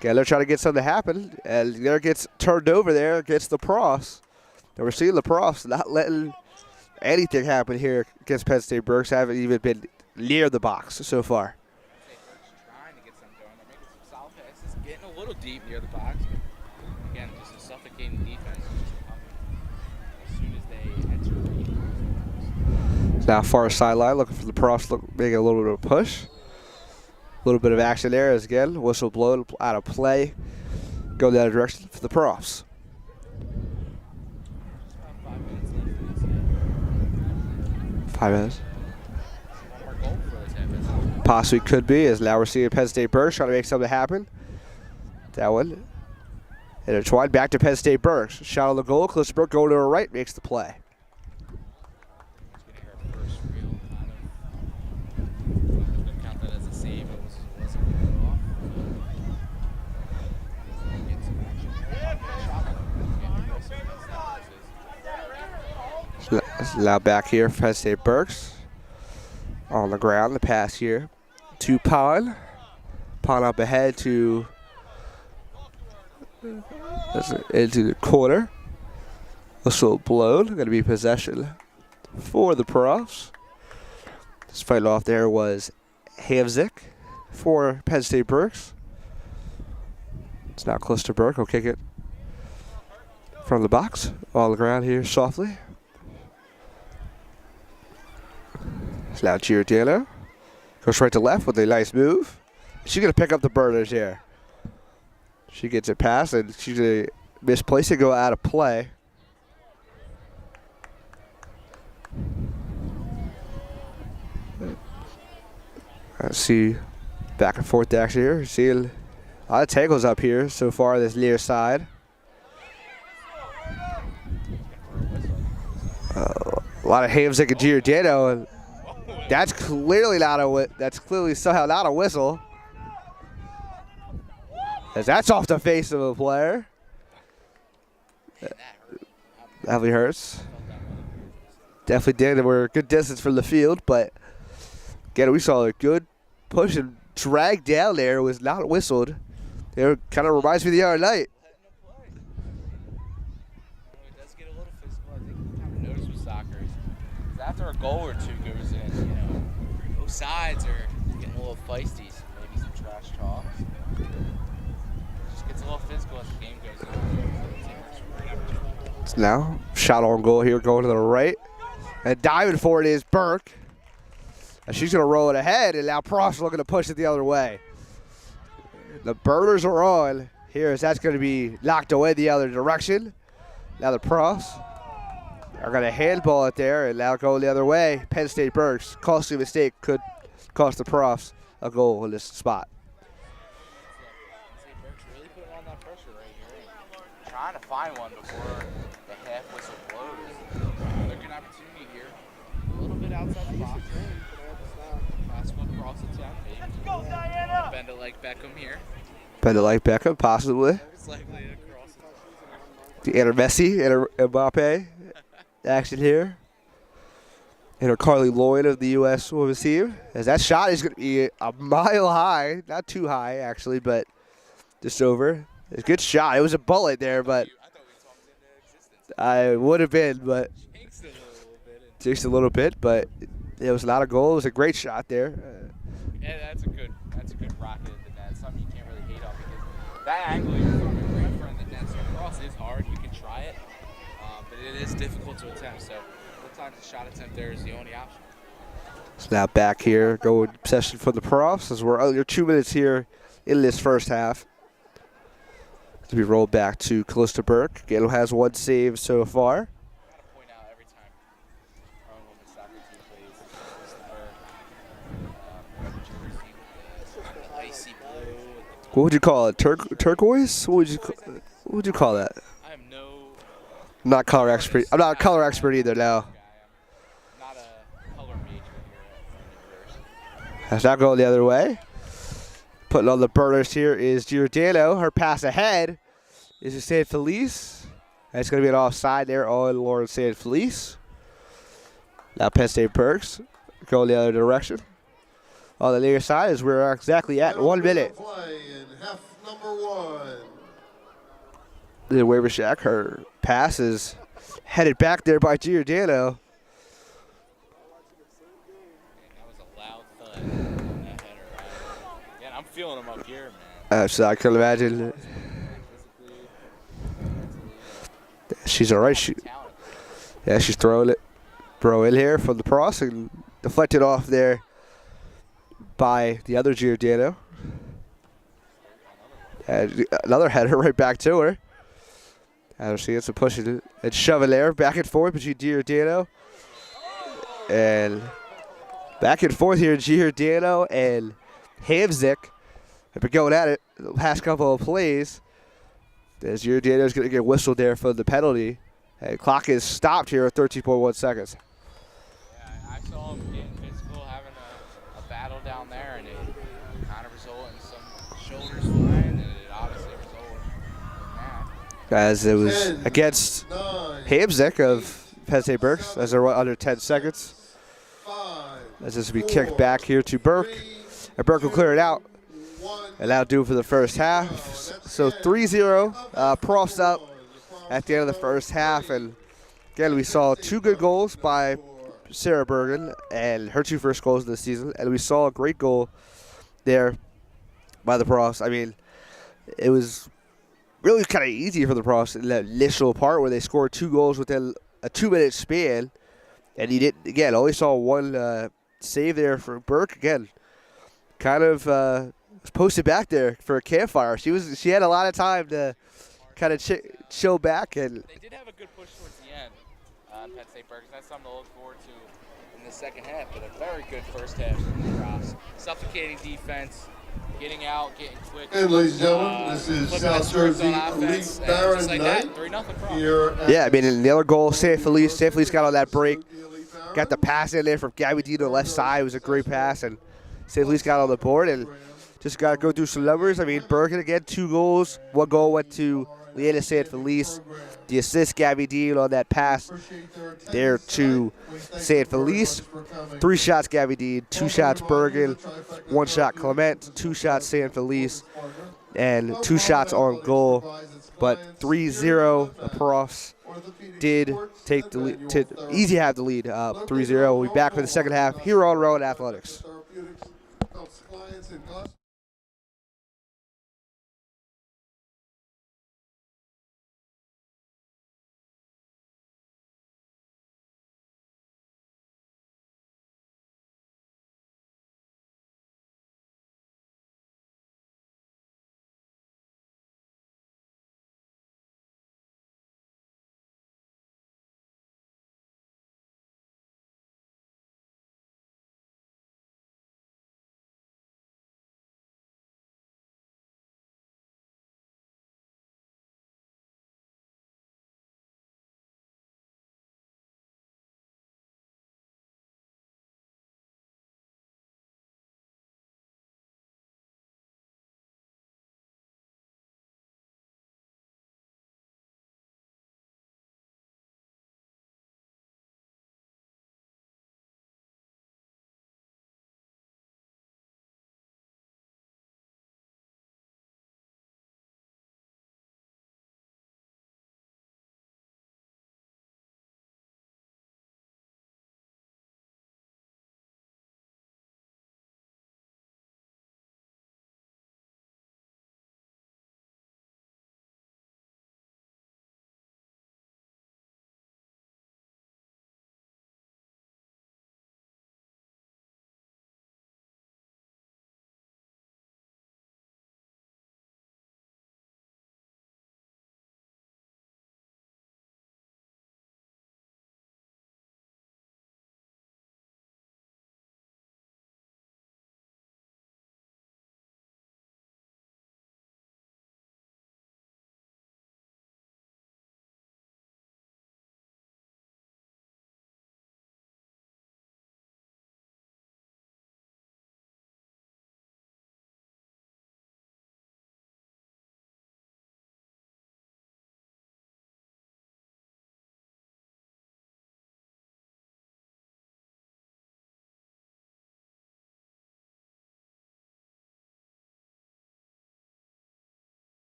Again, they're trying to get something to happen, and there gets turned over there against the Profs. And we're seeing the Profs not letting anything happen here against Penn State-Berks. Haven't even been near the box so far. Trying to get something going. They're making some solid passes, getting a little deep near the box. But again, just a suffocating defense. As soon as they enter the now far sideline, looking for the Profs, making a little bit of a push. A little bit of action there as again, whistle blown out of play. Go the other direction for the Profs. 5 minutes. Possibly could be, as now we're seeing Penn State-Berks trying to make something happen. That one. Intertwined back to Penn State-Berks. Shot on the goal. Cliffsburg going to her right, makes the play. Now back here for Penn State-Berks. On the ground, the pass here to Pond. Pond up ahead to into the corner. Whistle blown. Going to be possession for the Profs. This fight off there was Hamzik for Penn State-Berks. It's now close to Burke. He'll kick it from the box. On the ground here softly. It's now Giordano. Goes right to left with a nice move. She's going to pick up the burners here. She gets it past, and she's going to misplace it, go out of play. I see back and forth action here. Seeing a lot of tackles up here so far this near side. A lot of Hamzik and Giordano, and that's clearly not that's clearly somehow not a whistle. As that's off the face of a player. Definitely hurts. Definitely did. They were a good distance from the field, but again, we saw a good push and drag down there. It was not whistled. It kind of reminds me of the other night. It does get a little physical. I think you kind of notice with soccer is after a goal or two goes in, both sides are getting a little feisty. So maybe some trash talk. Just gets a little physical as the game goes on. It's now shot on goal here, going to the right. And diving for it is Burke. And she's going to roll it ahead, and now Pross looking to push it the other way. The burners are on here as that's going to be knocked away the other direction. Now the Pross are going to handball it there, and now go the other way. Penn State-Berks. Costly mistake could cost the Pross a goal in this spot. State-Berks really putting on that pressure right here. Trying to find one before the half whistle blows. Another good opportunity here. A little bit outside the box. Possible cross attempt, maybe. Let's go, Diana! Bend it like Beckham here. Bend it like Beckham, possibly. It's likely a cross attempt. The inner Messi, inner Mbappe action here. Inner Carly Lloyd of the U.S. women's team. As that shot is going to be a mile high. Not too high, actually, but just over. It's a good shot. It was a bullet there, but I thought we talked into existence. I would have been, but Jinxed jinxed it a little bit. a little bit, but it was not a goal. It was a great shot there. Yeah, that's a good rocket in the net. Something you can't really hate on because that angle you're from right in front of the net. So cross is hard. You can try it, but it is difficult to attempt. So sometimes the shot attempt there is the only option. So now back here, going possession for the Profs as we're under 2 minutes here in this first half. To be rolled back to Callista Burke. Galo has one save so far. I gotta point out every time our own women's soccer team plays, the icy blue. What would you call it? Turquoise? What would you call that? I am I'm not color expert. I'm not a color expert either now. I'm not a color major here at university. That's not going the other way. Putting on the burners here is Giordano. Her pass ahead is to San Felice. That's going to be an offside there on Lauren San Felice. Now Penn State-Berks going the other direction. On the near side is we're exactly at 1 minute. Play in half number 1. The Wavershack, her pass is headed back there by Giordano. That was a loud thud on that header. Again, I'm feeling them up here, man. So I can imagine. She's all right. She's throwing it. Throw in here from the cross and deflected off there by the other Giordano. And another header right back to her. And she gets to push it and shove it there, back and forth between Giordano. And back and forth here, Giordano and Hamzik have been going at it the past couple of plays. As Giordano's going to get whistled there for the penalty. And clock is stopped here at 13.1 seconds. Yeah, I saw them getting physical, having a battle down there, and it kind of resulted in some shoulders flying, and it obviously resulted in that. As it was against Hamzik of Penn State-Berks as they're under 10 seconds. As this will be kicked back here to Burke. And Burke will clear it out. And that'll do it for the first half. So 3-0, Profs up at the end of the first half. And again, we saw 2 good goals by Sarah Bergen and her 2 first goals of the season. And we saw a great goal there by the Profs. I mean, it was really kind of easy for the Profs in that initial part where they scored 2 goals within a 2-minute span. And he did, again, only saw 1 save there for Burke. Again, kind of was posted back there for a campfire. She had a lot of time to kind of chill back. And They did have a good push towards the end. Penn State-Berks. That's something to look forward to in the second half. But a very good first half from the Profs. Suffocating defense, getting out, getting quick. And ladies and gentlemen, this is South Jersey Elite Baron just like Knight that, 3-0 Profs. here at Yeah, I mean, and the other goal, San Felice. San Felice got on that break. Got the pass in there from Gabby D to the left side. It was a great pass, and San Felice got on the board. And just got to go through some numbers. I mean, Bergen again, 2 goals. 1 goal went to Leanna San Felice. The assist, Gabby D on that pass there to San Felice. 3 shots, Gabby D. 2 shots, Bergen. 1 shot, Clement. 2 shots, San Felice. And 2 shots on goal. But 3-0, the Profs did take the lead. Easy to have the lead, 3-0. We'll be back for the second half here on Rowan Athletics.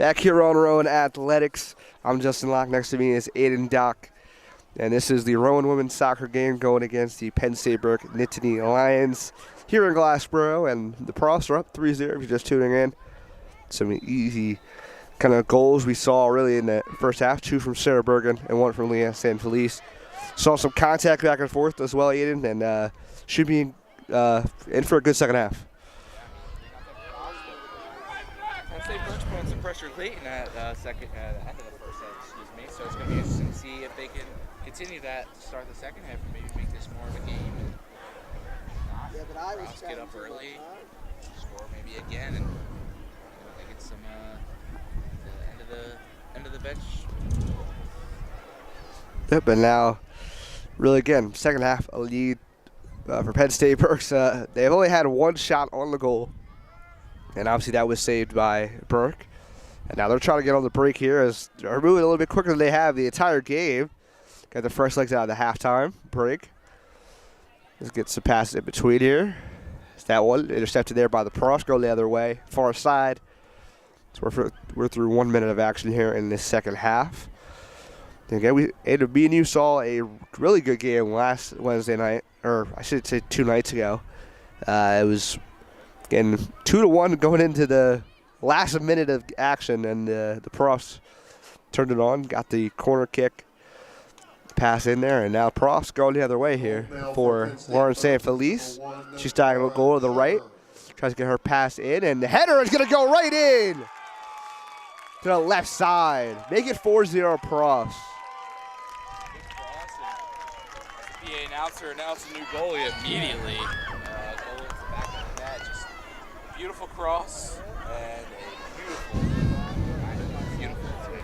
Back here on Rowan Athletics, I'm Justin Locke. Next to me is Aiden Dock. And this is the Rowan women's soccer game going against the Penn State-Berks Nittany Lions here in Glassboro. And the Profs are up 3-0 if you're just tuning in. Some easy kind of goals we saw really in the first half. 2 from Sarah Bergen and 1 from Leah San Felice. Saw some contact back and forth as well, Aiden, and should be in for a good second half. Penn State-Berks put some pressure late in that end of the first half, so it's going to be interesting to see if they can continue that to start the second half and maybe make this more of a game. Browns get up early, score maybe again, and they get some end of the bench. Yep, and now, really again, second half a lead for Penn State-Berks. They've only had 1 shot on the goal, and obviously that was saved by Burke. And now they're trying to get on the break here as they're moving a little bit quicker than they have the entire game. Got the first legs out of the halftime break. Let's get some passes in between here. It's that one intercepted there by the Profs, go the other way, far side. So we're through 1 minute of action here in this second half. And again, me and you saw a really good game last Wednesday night, or I should say 2 nights ago. It was again 2-1 going into the last minute of action, and the Profs turned it on, got the corner kick pass in there, and now Profs going the other way here for Lauren San Felice. She's diagonal goal to the right, tries to get her pass in, and the header is going to go right in to the left side. Make it 4-0 Profs. The announcer announced a new goalie immediately. Goal into the back of the net, just beautiful cross and a beautiful finish.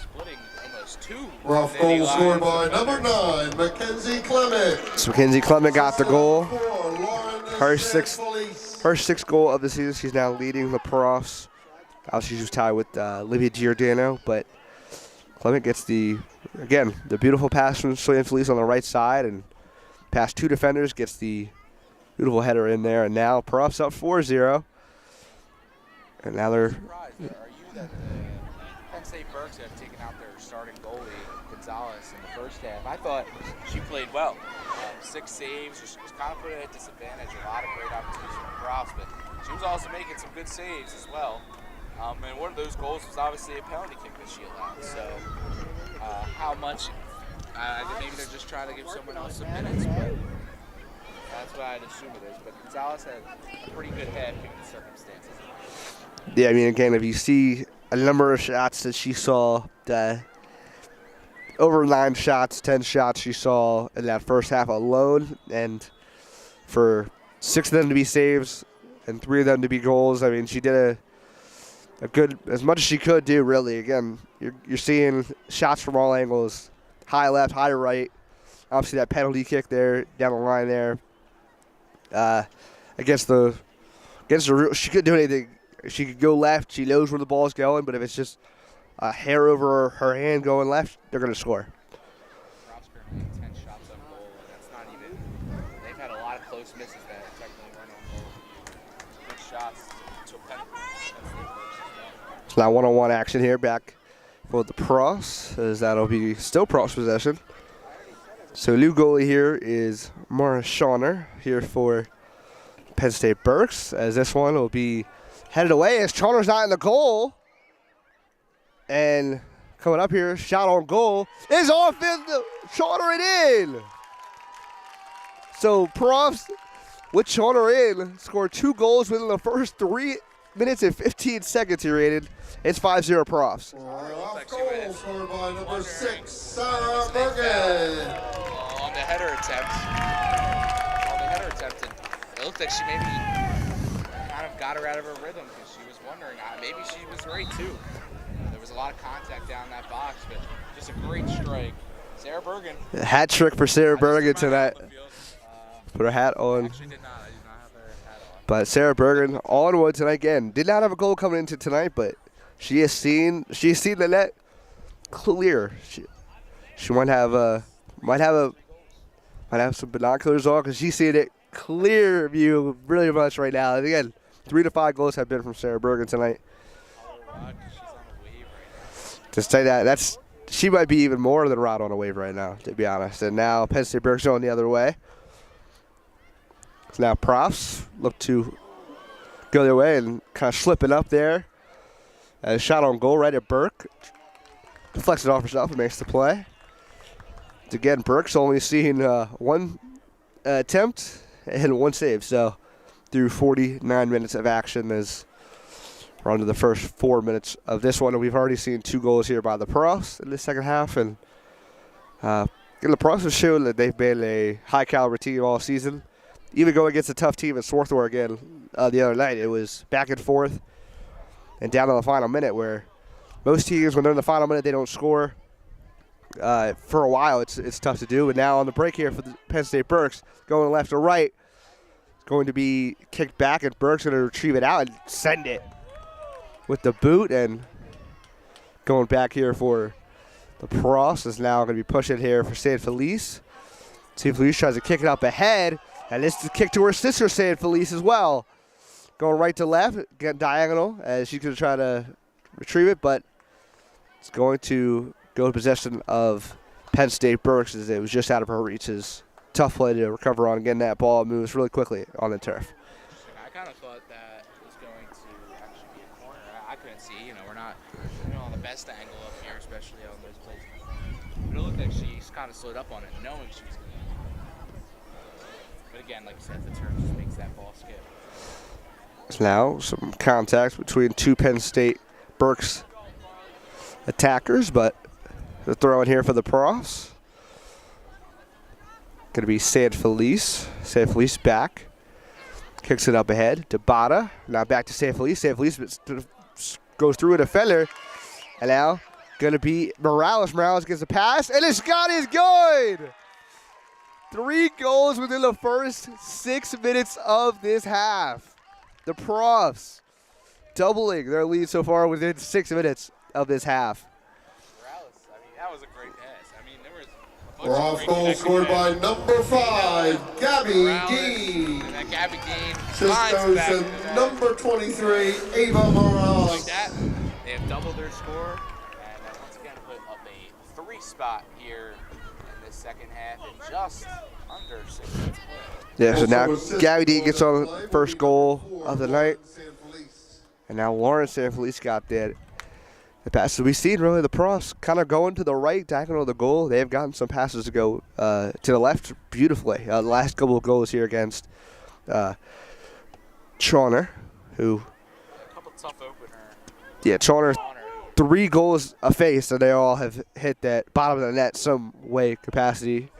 Splitting almost 2. Rough goal scored by number 9, Mackenzie Clement. So Mackenzie Clement got the goal. Her Her sixth goal of the season. She's now leading the Profs. Obviously, she was tied with Livia Giordano, but Clement gets the beautiful pass from San Felice on the right side, and past 2 defenders, gets the beautiful header in there, and now Profs up 4-0. And now they're... Surprised, are you that Penn State-Berks have taken out their starting goalie, Gonzalez, in the first half? I thought she played well. 6 saves, just kind of put it at a disadvantage. A lot of great opportunities for the Profs, but she was also making some good saves as well. And one of those goals was obviously a penalty kick that she allowed. So how much, maybe they're just trying to give someone else some minutes, but that's what I'd assume it is. But Gonzalez had a pretty good head given the circumstances. Yeah, I mean, again, if you see a number of shots that she saw, over 9 shots, 10 shots she saw in that first half alone, and for 6 of them to be saves and 3 of them to be goals, I mean, she did a good, as much as she could do, really. Again, you're seeing shots from all angles, high left, high right. Obviously, that penalty kick there, down the line there. Against the she couldn't do anything. She could go left. She knows where the ball's going, but if it's just a hair over her hand going left, they're going to score. Profs currently 10 shots on goal, and that's not even. They've had a lot of close misses that technically weren't on goal. Good shots to Penn. So now one-on-one action here back for the Profs, as that'll be still Profs possession. So new goalie here is Mara Schauner here for Penn State-Berks, as this one will be headed away as Schauner's not in the goal. And coming up here, shot on goal is off in the Schauner it in. So Profs with Schauner in scored 2 goals within the first 3 minutes and 15 seconds here, rated. It's 5-0 Profs. Off goal scored by number 6, Sarah Bergen. On the header attempt. It looked like she maybe kind of got her out of her rhythm because she was wondering. Maybe she was right too. There was a lot of contact down that box, but just a great strike. Sarah Bergen. A hat trick for Sarah Bergen tonight. Put her hat on. Actually did not. I did not have her hat on. But Sarah Bergen on one tonight again. Did not have a goal coming into tonight, but she has seen the net clear. She might have some binoculars on because she's seeing it clear view really much right now. And again, 3 to 5 goals have been from Sarah Bergen tonight. She's on a wave right now. To say that, she might be even more than Rod on a wave right now, to be honest. And now Penn State-Berks going the other way. So now Profs look to go their way and kind of slipping up there. A shot on goal right at Burke. Deflects it off herself and makes the play. Again, Burke's only seen one attempt and one save. So through 49 minutes of action as we're on to the first 4 minutes of this one. And we've already seen 2 goals here by the Profs in the second half. And the Profs have shown that they've been a high-caliber team all season. Even going against a tough team at Swarthmore again the other night, it was back and forth and down to the final minute where most teams, when they're in the final minute, they don't score. For a while, it's tough to do. But now on the break here for the Penn State-Berks, going left to right, it's going to be kicked back, and Berks going to retrieve it out and send it with the boot. And going back here for the Profs is now going to be pushing here for San Felice. San Felice tries to kick it up ahead, and this is a kick to her sister, San Felice, as well. Going right to left, get diagonal, as she's going to try to retrieve it, but it's going to go to possession of Penn State-Berks as it was just out of her reach. It's tough play to recover on. Again, that ball moves really quickly on the turf. I kind of thought that was going to actually be a corner. I couldn't see. We're not on the best angle up here, especially on those places. But it looked like she's kind of slowed up on it, knowing she was going to. But again, like you said, the turf just makes that ball skip. Now some contact between 2 Penn State-Berks attackers, but the throw in here for the Profs. Going to be San Felice. San Felice back. Kicks it up ahead to Bada. Now back to San Felice. San Felice goes through a defender. And now going to be Morales. Morales gets a pass, and it's got his good. 3 goals within the first 6 minutes of this half. The Profs doubling their lead so far within 6 minutes of this half. Morales, that was a great pass. There was a We're off goal scored by number 5, Gabby Dean. And that Gabby Dean Sisters and number 23, Ava Morales. Like that, they have doubled their score, and once again put up a 3 spot here in this second half in just under 6 minutes. Yeah, so now Gabby Dean gets on the first goal of the night. And now Lauren San Felice got that. The pass. So we've seen really the Profs kind of going to the right, diagonal of the goal. They have gotten some passes to go to the left beautifully. The last couple of goals here against Chauner, who. A couple tough opener. Yeah, Chauner, 3 goals a face, and they all have hit that bottom of the net some way capacity.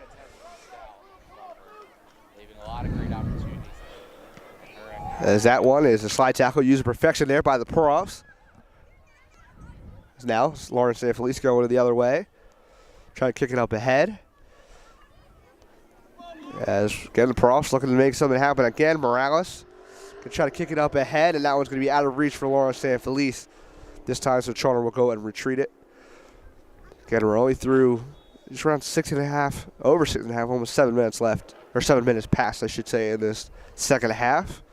Leaving a lot of great opportunities. As that one is a slide tackle used to perfection there by the Profs. Now Lawrence San Felice going the other way. Trying to kick it up ahead. As again the Profs looking to make something happen again. Morales can try to kick it up ahead, and that one's going to be out of reach for Lawrence San Felice this time, so Charter will go and retreat it. Again, we're only through just around 6.5, over 6.5, almost 7 minutes left, or 7 minutes past, I should say, in this second half.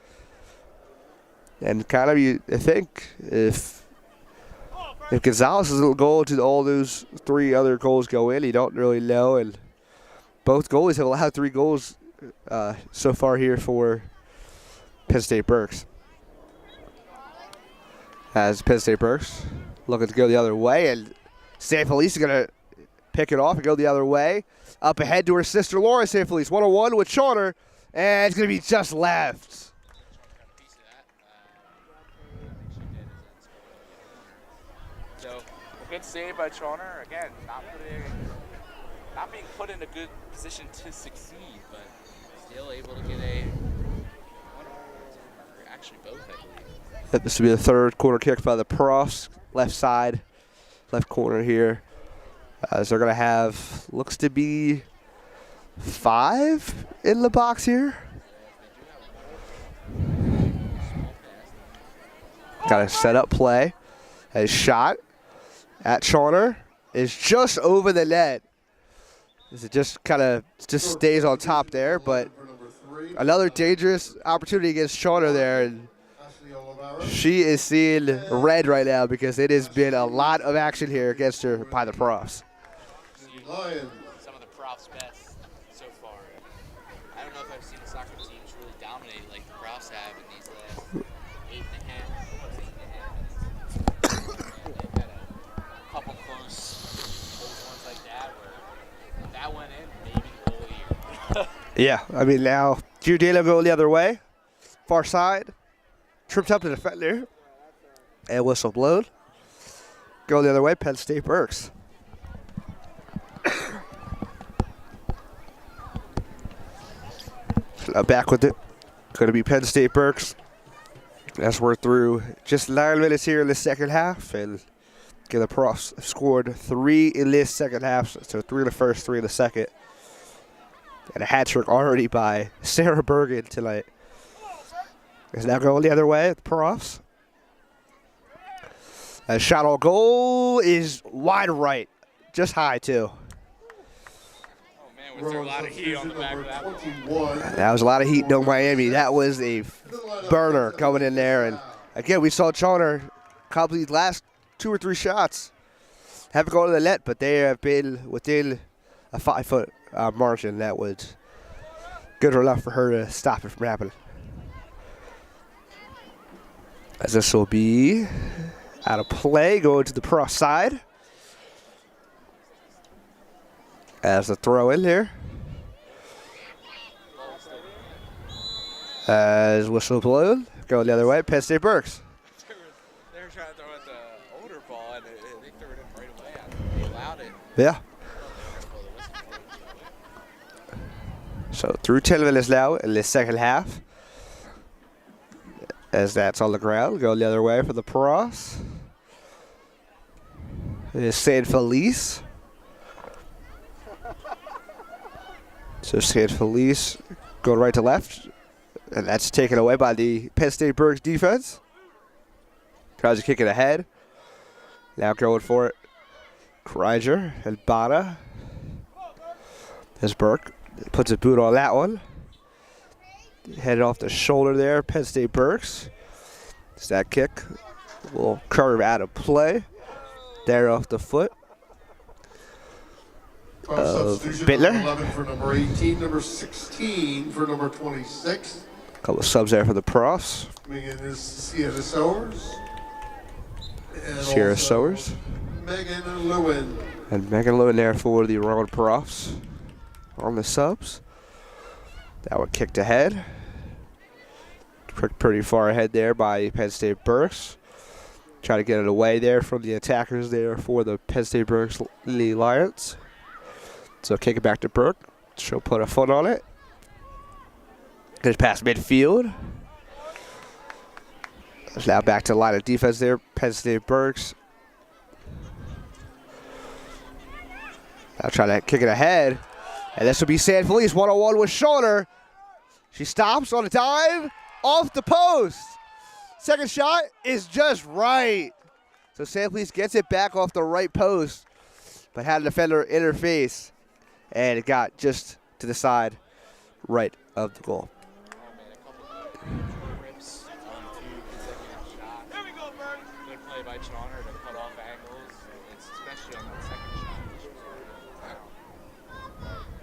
And kind of, you think, if Gonzalez's goal to all those 3 other goals go in, you don't really know. And both goalies have allowed 3 goals so far here for Penn State-Berks. As Penn State-Berks looking to go the other way, and San Felice is going to pick it off and go the other way. Up ahead to her sister, Laura San Felice, 1-on-1 with Chauner, and it's going to be just left. So, a good save by Chauner. Again, not being put in a good position to succeed, but still able to get a one, actually both, I believe. This will be the 3rd corner kick by the Profs, left side, left corner here. As they're going to have, looks to be 5 in the box here. Got a set up play. A shot at Chauner is just over the net. It just kind of just stays on top there, but another dangerous opportunity against Chauner there. And She is seeing red right now because it has been a lot of action here against her by the profs. Lions. Some of the profs' best so far. I don't know if I've seen the soccer teams really dominate like the profs have in these last 8.5 minutes. They've had a couple close ones like that where if that went in, maybe the goal of the year. Yeah, I mean now Giordano going the other way, far side, tripped up the defender, and whistle blown. Going the other way, Penn State-Berks. Back with it. Going to be Penn State-Berks. As we're through just 9 minutes here in the second half, and the profs scored 3 in this second half, so 3 in the first, 3 in the second. And a hat trick already by Sarah Bergen tonight. Is now going the other way, the profs. A shot on goal is wide right, just high too. Was there a lot of heat on the back of that one? That was a lot of heat, no Miami. That was a burner coming in there. And again, we saw Chauner complete last 2 or 3 shots. Haven't gone to the net, but they have been within a 5-foot margin. That was good enough for her to stop it from happening. As this will be out of play, going to the pro side. As a throw in here. As whistle blown, going the other way, Penn State-Berks. They were trying to throw at the older ball, and they threw it in right away. They allowed it. Yeah. So through 10 minutes now in the second half. As that's on the ground, going the other way for the pros. It is San Felice. So San Felice going right to left. And that's taken away by the Penn State-Berks defense. Tries to kick it ahead. Now going for it. Kreiger and Bada. As Burke puts a boot on that one. Headed off the shoulder there, Penn State-Berks. It's that kick. A little curve out of play. There off the foot. Substitution Bittler. number 11 for number 18, number 16 for number 26. Couple of subs there for the profs. Coming in is Sierra Sowers. And Sierra also Sowers. Megan Lewin. And Megan Lewin there for the Rowan profs on the subs. That one kicked ahead. Pretty far ahead there by Penn State-Berks. Try to get it away there from the attackers there for the Penn State-Berks Lions. So kick it back to Burke. She'll put a foot on it. Goes past midfield. Now back to the line of defense there. Penn State-Berks. Now trying to kick it ahead. And this will be San Felice, 1-on-1 with Shauner. She stops on a dive, off the post. Second shot is just right. So San Felice gets it back off the right post, but had a defender interface, and it got just to the side right of the goal. Rips on 2 consecutive shots. There we go, Bert. Good play by Chauner to cut off angles, especially on that second shot. She was already down.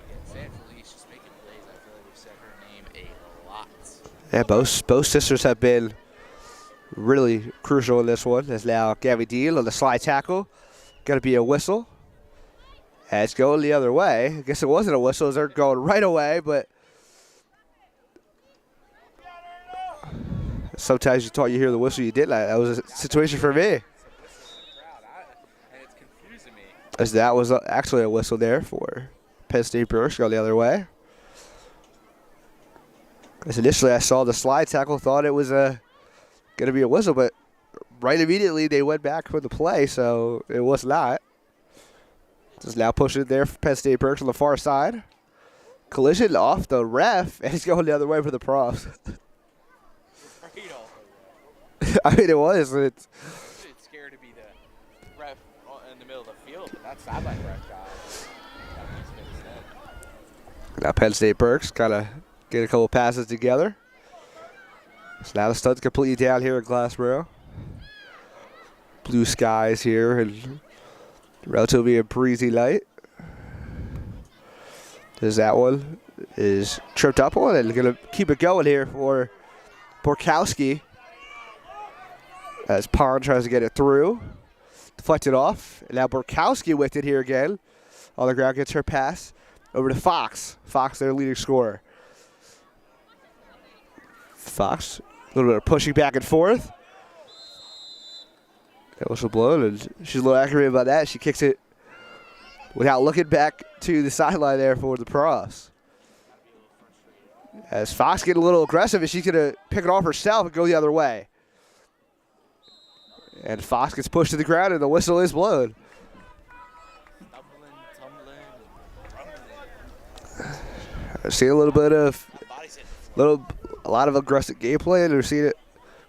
Again, San Felice just making plays. I feel like we've said her name a lot. Yeah, both sisters have been really crucial in this one. As now Gabby Deal on the slide tackle. Going to be a whistle. And it's going the other way. I guess it wasn't a whistle. They're going right away, but sometimes you thought you hear the whistle, you didn't. That was a situation for me. And it's confusing me. As that was actually a whistle there for Penn State-Berks going the other way. As initially I saw the slide tackle, thought it was going to be a whistle, but right immediately they went back for the play, so it was not. Just now pushing it there for Penn State-Berks on the far side. Collision off the ref, and he's going the other way for the profs. I mean, it was. It's scared to be the ref in the middle of the field, but that sideline ref guy. Now Penn State-Berks kind of get a couple passes together. So now the sun's completely down here in Glassboro. Blue skies here and relatively a breezy night. As that one is tripped up on and going to keep it going here for Borkowski. As Pond tries to get it through. Deflected off. And now Borkowski with it here again. On the ground, gets her pass over to Fox. Fox, their leading scorer. Fox, a little bit of pushing back and forth. That whistle blown, and she's a little aggravated about that. She kicks it without looking back to the sideline there for the Profs. As Fox getting a little aggressive, and she's going to pick it off herself and go the other way. And Fox gets pushed to the ground, and the whistle is blown. I see a little bit of a lot of aggressive gameplay, and we're seeing it.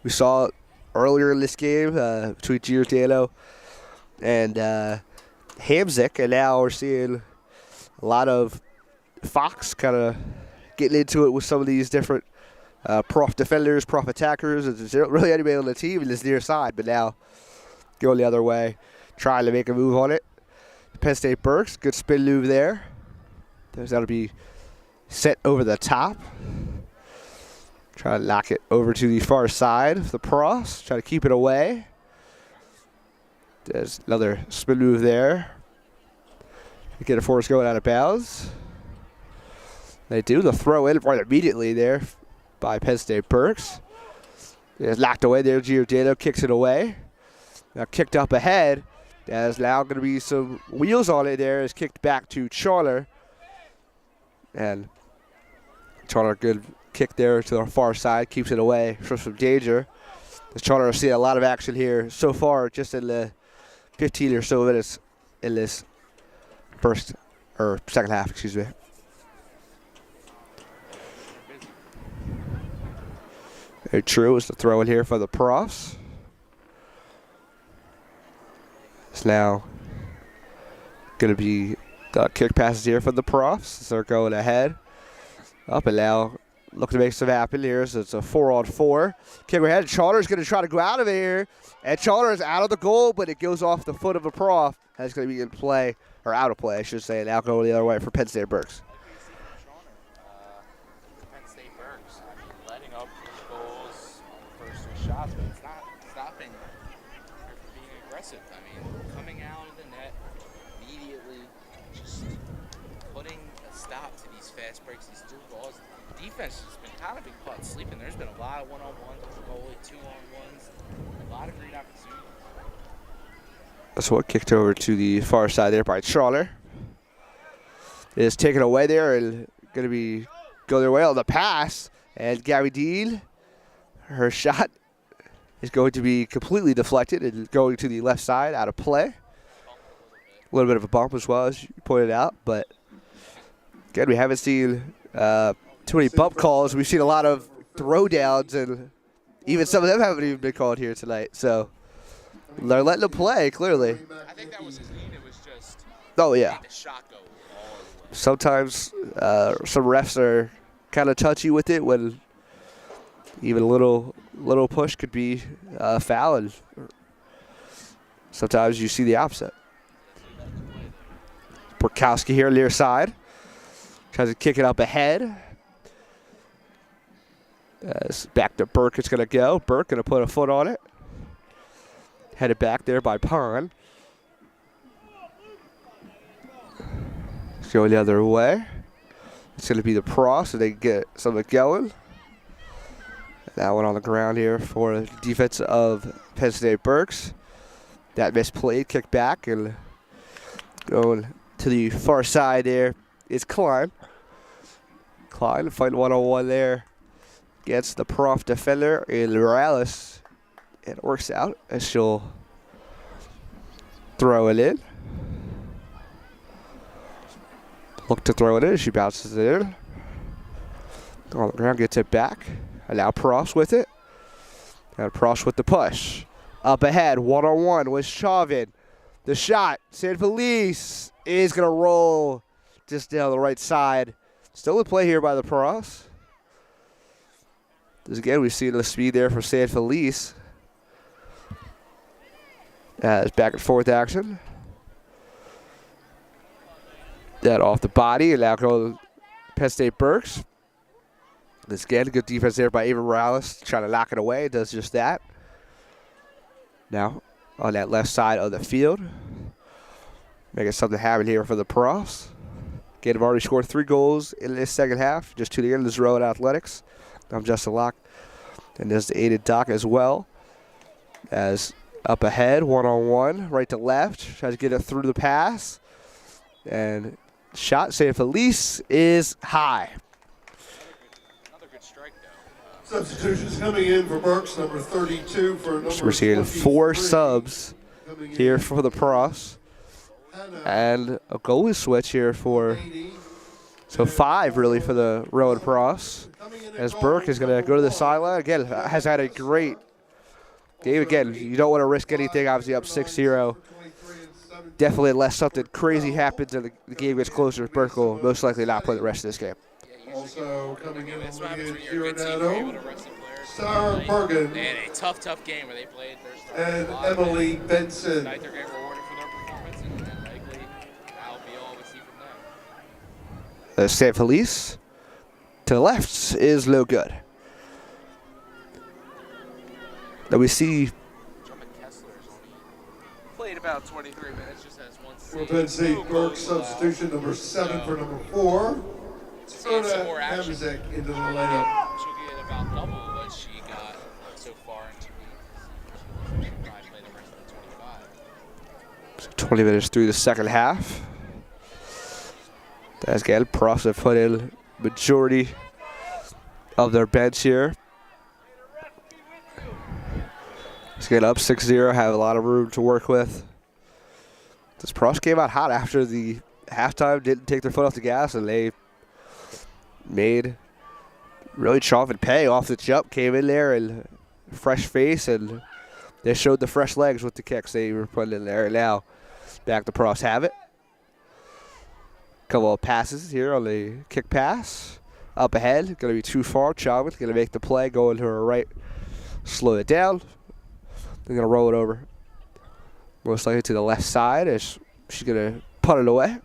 We saw it earlier in this game between Giordano and Hamzik, and now we're seeing a lot of Fox kind of getting into it with some of these different prof defenders, prof attackers. There's not really anybody on the team in this near side, but now going the other way, trying to make a move on it. Penn State-Berks, good spin move there. That'll be set over the top. Try to knock it over to the far side of the Profs. Try to keep it away. There's another spin move there. Get a force going out of bounds. They do the throw in right immediately there by Penn State-Berks. It's knocked away there. Giordano kicks it away. Now kicked up ahead. There's now going to be some wheels on it there. It's kicked back to Charler. And Charler, good kick there to the far side. Keeps it away from some danger. As Charler has seen a lot of action here so far just in the 15 or so minutes in this second half, excuse me. Very true is the throw in here for the Profs. It's now going to be kick passes here for the Profs. So they're going ahead. Up and now looking to make some happen here. So it's a 4-on-4. Kick ahead. Charler's going to try to go out of here. And Charler is out of the goal, but it goes off the foot of a Prof. That's going to be in play, or out of play, I should say. Now going the other way for Penn State-Berks. Penn State-Berks, I mean, letting up goals on the first two shots, but it's not stopping her from being aggressive. I mean, coming out of the net immediately, just putting a stop to these fast breaks, these through balls. Defense has been kind of being caught sleeping. There's been a lot of one-on-ones with the goalie, two-on-ones, a lot of great opportunities. That's what kicked over to the far side there by Charler. It is taken away there and going to be go their way on the pass. And Gabby Dean, her shot is going to be completely deflected and going to the left side out of play. A little bit of a bump as well, as you pointed out. But again, we haven't seen too many bump calls. We've seen a lot of throwdowns, and even some of them haven't even been called here tonight. So they're letting them play, clearly. I think that was clean. It was just oh, yeah. the shot go all the way. Sometimes some refs are kind of touchy with it when even a little push could be foul, and sometimes you see the opposite. Borkowski here near side. Tries to kick it up ahead. Back to Burke it's going to go. Burke going to put a foot on it. Headed back there by Pond. It's going the other way. It's going to be the Pro, so they get something going. That one on the ground here for the defense of Penn State-Berks. That misplayed, kick back, and going to the far side there is Klein. Klein fighting one-on-one there against the Prof defender in Morales. It works out as she'll throw it in. Look to throw it in. She bounces it in. On the ground, gets it back. And now Prost with it. And Prost with the push. Up ahead, one-on-one with Chauvin. The shot, San Felice is going to roll just down the right side. Still in play here by the Prost. Again, we see the speed there for San Felice. As back and forth action. That off the body, and now go Penn State-Berks. This again, good defense there by Ava Morales, trying to knock it away. Does just that. Now, on that left side of the field. Making something happen here for the Profs. Again, have already scored 3 goals in this second half. Just tuning in, this is Rowan Athletics. I'm Justin Locke. And there's the aided Doc as well. As up ahead, one-on-one, right to left. Tries to get it through the pass. And shot, San Felice, is high. Another good strike, though. Substitutions coming in for Berks, number 32 for number So we're seeing 4 subs here for the Profs. Hannah And a goalie switch here for, so 5 really for the Rowan Profs. As Burke is going to go to the sideline. Again, has had a great game. Again, you don't want to risk anything, obviously up 6-0. Definitely unless something crazy happens and the game gets closer, Burke will most likely not play the rest of this game. Also coming in That's on what happens the when you're a good team. You're able Giordano, to rest the players. Sarah Bergen, They had a tough game where they played their and starting Emily Benson. Tonight they're getting rewarded for their performance, and likely that'll be all we see from them. San Felice to the left is no good. Then we see Drummond Kessler's only played about 23 minutes, just has one For save. Penn State No Berks, goals allowed. substitution number 7 for number 4. Seeing some more Rhoda action. Hamzek into the lineup. She'll get about double what she got so far in 2 weeks. She'll probably play the rest of the 25. 20 minutes through the second half. That's again, Profs have put in majority of their bench here. Let's get up 6-0, have a lot of room to work with. This Profs came out hot after the halftime, didn't take their foot off the gas, and they made really chomp and pay off the jump. Came in there and fresh face, and they showed the fresh legs with the kicks they were putting in there. And now, back the Profs have it. Couple of passes here on the kick pass. Up ahead, going to be too far. Chalmers going to make the play, going to her right, slow it down. They're going to roll it over. Most likely to the left side as she's going to punt it away.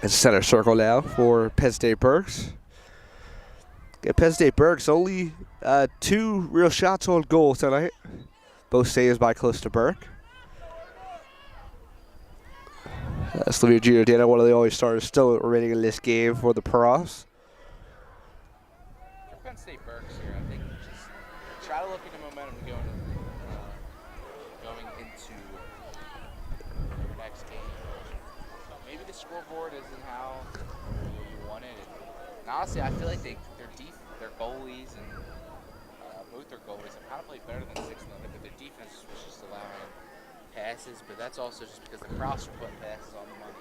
And center circle now for Penn State-Berks. Yeah, Penn State-Berks only 2 real shots on goal tonight. Both saves by close to Burke. Sylvia Giordano, one of the always starters, still remaining in this game for the Profs. For Penn State-Berks here, I think just try to look at the momentum going into your next game. Maybe the scoreboard isn't how you want it. And honestly, I feel like their goalies and both their goalies have kind of played better than 6 but their defense was just allowing passes. But that's also just because the Profs are putting passes on the money.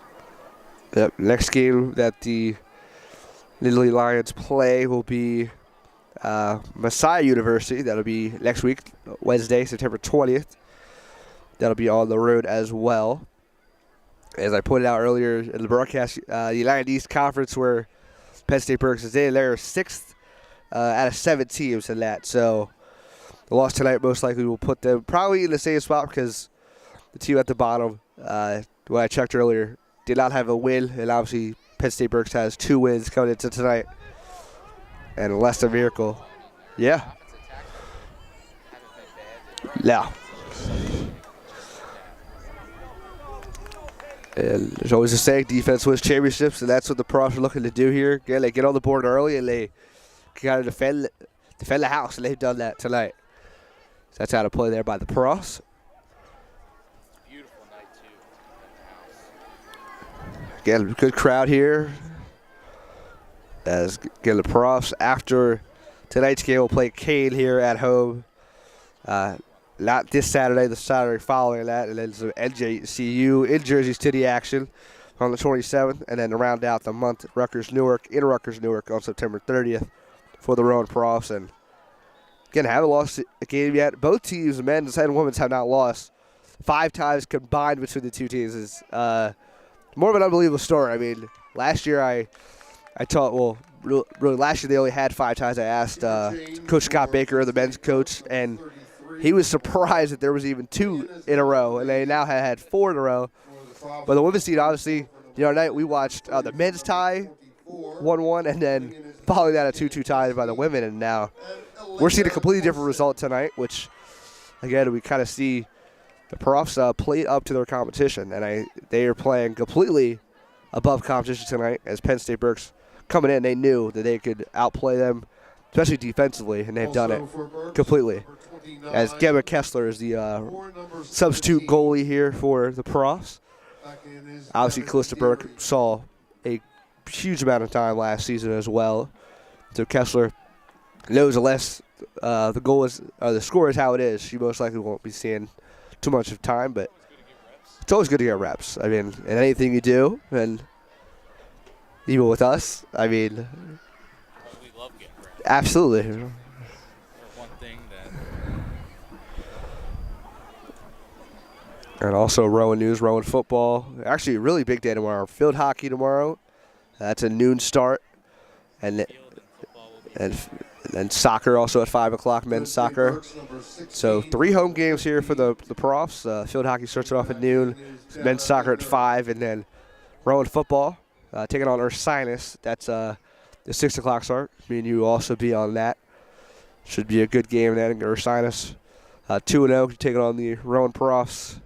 Yep. Next game that the Lindley Lions play will be Messiah University. That'll be next week, Wednesday, September 20th. That'll be on the road as well. As I pointed out earlier in the broadcast, the United East Conference, where Penn State-Berks is in, they're 6th out of 7 teams in that. So the loss tonight most likely will put them probably in the same spot because the team at the bottom, when I checked earlier, did not have a win, and obviously Penn State-Berks has 2 wins coming into tonight. And less than a miracle. Yeah. Now. And there's always a saying, defense wins championships, and that's what the Profs are looking to do here. Again, they get on the board early, and they kind of defend the house, and they've done that tonight. So that's how to play there by the Profs. Beautiful night, too. Again, good crowd here. As again, the Profs after tonight's game will play Kane here at home. Not this Saturday, the Saturday following that, and then some NJCU in Jersey City action on the 27th, and then to round out the month, Rutgers Newark on September 30th for the Rowan Profs. And again, haven't lost a game yet. Both teams, men's and women's, have not lost 5 times combined between the two teams. Is more of an unbelievable story. I mean, last year I I taught, well, really last year they only had 5 ties. I asked Coach Scott Baker, the men's coach, and he was surprised that there was even 2 in a row, and they now had 4 in a row. But the women's team, obviously, the other night we watched the men's tie 1-1, and then following that a 2-2 tie by the women, and now we're seeing a completely different result tonight, which, again, we kind of see the Profs play up to their competition, and they are playing completely above competition tonight. As Penn State-Berks coming in, they knew that they could outplay them, especially defensively, and they've done it completely. As Gemma Kessler is the substitute goalie here for the Profs. Obviously, Calista Burke saw a huge amount of time last season as well. So Kessler knows unless the score is how it is, she most likely won't be seeing too much of time, but it's always good to get reps. I mean, in anything you do, and even with us, I mean, we love getting reps. Absolutely. One thing that. And also Rowan news, Rowan football. Actually, a really big day tomorrow. Field hockey tomorrow. That's a noon start, and soccer also at 5 o'clock, men's soccer. So 3 home games here for the Profs. Field hockey starts off at noon, men's soccer at 5, and then Rowan football taking on Ursinus. That's the 6 o'clock start. Me and you will also be on that. Should be a good game then. Ursinus 2-0 taking on the Rowan Profs.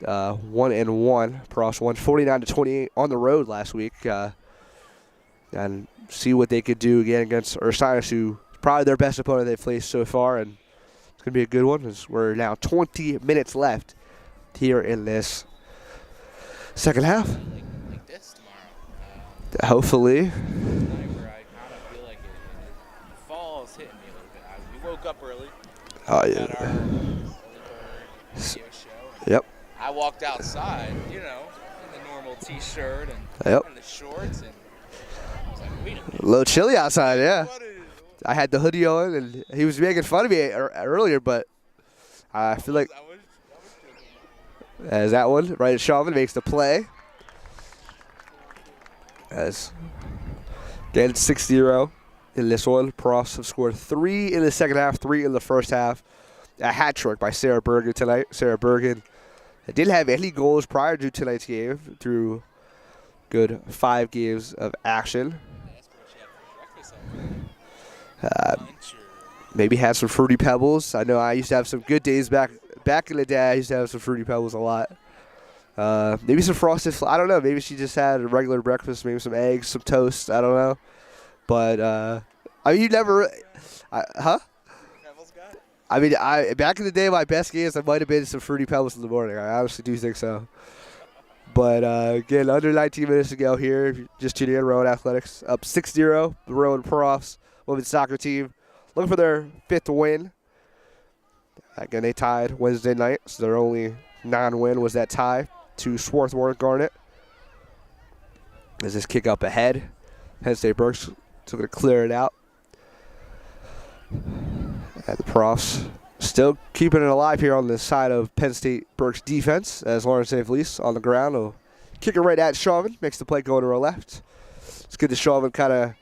1-1. Profs won 49-28 on the road last week. And see what they could do again against Ursinus, who is probably their best opponent they've faced so far, and it's going to be a good one. As we're now 20 minutes left here in this second half. Like this tomorrow. Hopefully. Tonight where I kind of feel like the fall's hitting me a little bit. We woke up early. Oh, Got yeah. our early bird radio show. Yep. I walked outside, in the normal t-shirt Yep. and the shorts, and I was like, wait a minute. A little chilly outside, yeah. What is- I had the hoodie on, and he was making fun of me earlier, but I feel like I was joking. as that one, right at Chauvin, makes the play. As, again, 6-0 in this one. Profs have scored 3 in the second half, 3 in the first half. A hat trick by Sarah Bergen tonight. Sarah Bergen didn't have any goals prior to tonight's game through good 5 games of action. That's what she had for breakfast. Lunch or Maybe had some Fruity Pebbles. I know I used to have some good days back in the day. I used to have some Fruity Pebbles a lot. Maybe some Frosted I don't know. Maybe she just had a regular breakfast, maybe some eggs, some toast. I don't know. But, I mean, you never huh? Pebbles got it. I mean, back in the day, my best games, I might have been some Fruity Pebbles in the morning. I honestly do think so. But, again, under 19 minutes to go here. If you're just tuning in, Rowan Athletics up 6-0. The Rowan Profs women's soccer team looking for their 5th win. Again, they tied Wednesday night, so their only non-win was that tie to Swarthmore Garnet. As this kick up ahead, Penn State-Berks going to clear it out. And the Profs still keeping it alive here on the side of Penn State-Berks defense, as Lauren St. Felice on the ground will kick it right at Chauvin, makes the play go to her left. It's good that Chauvin kind of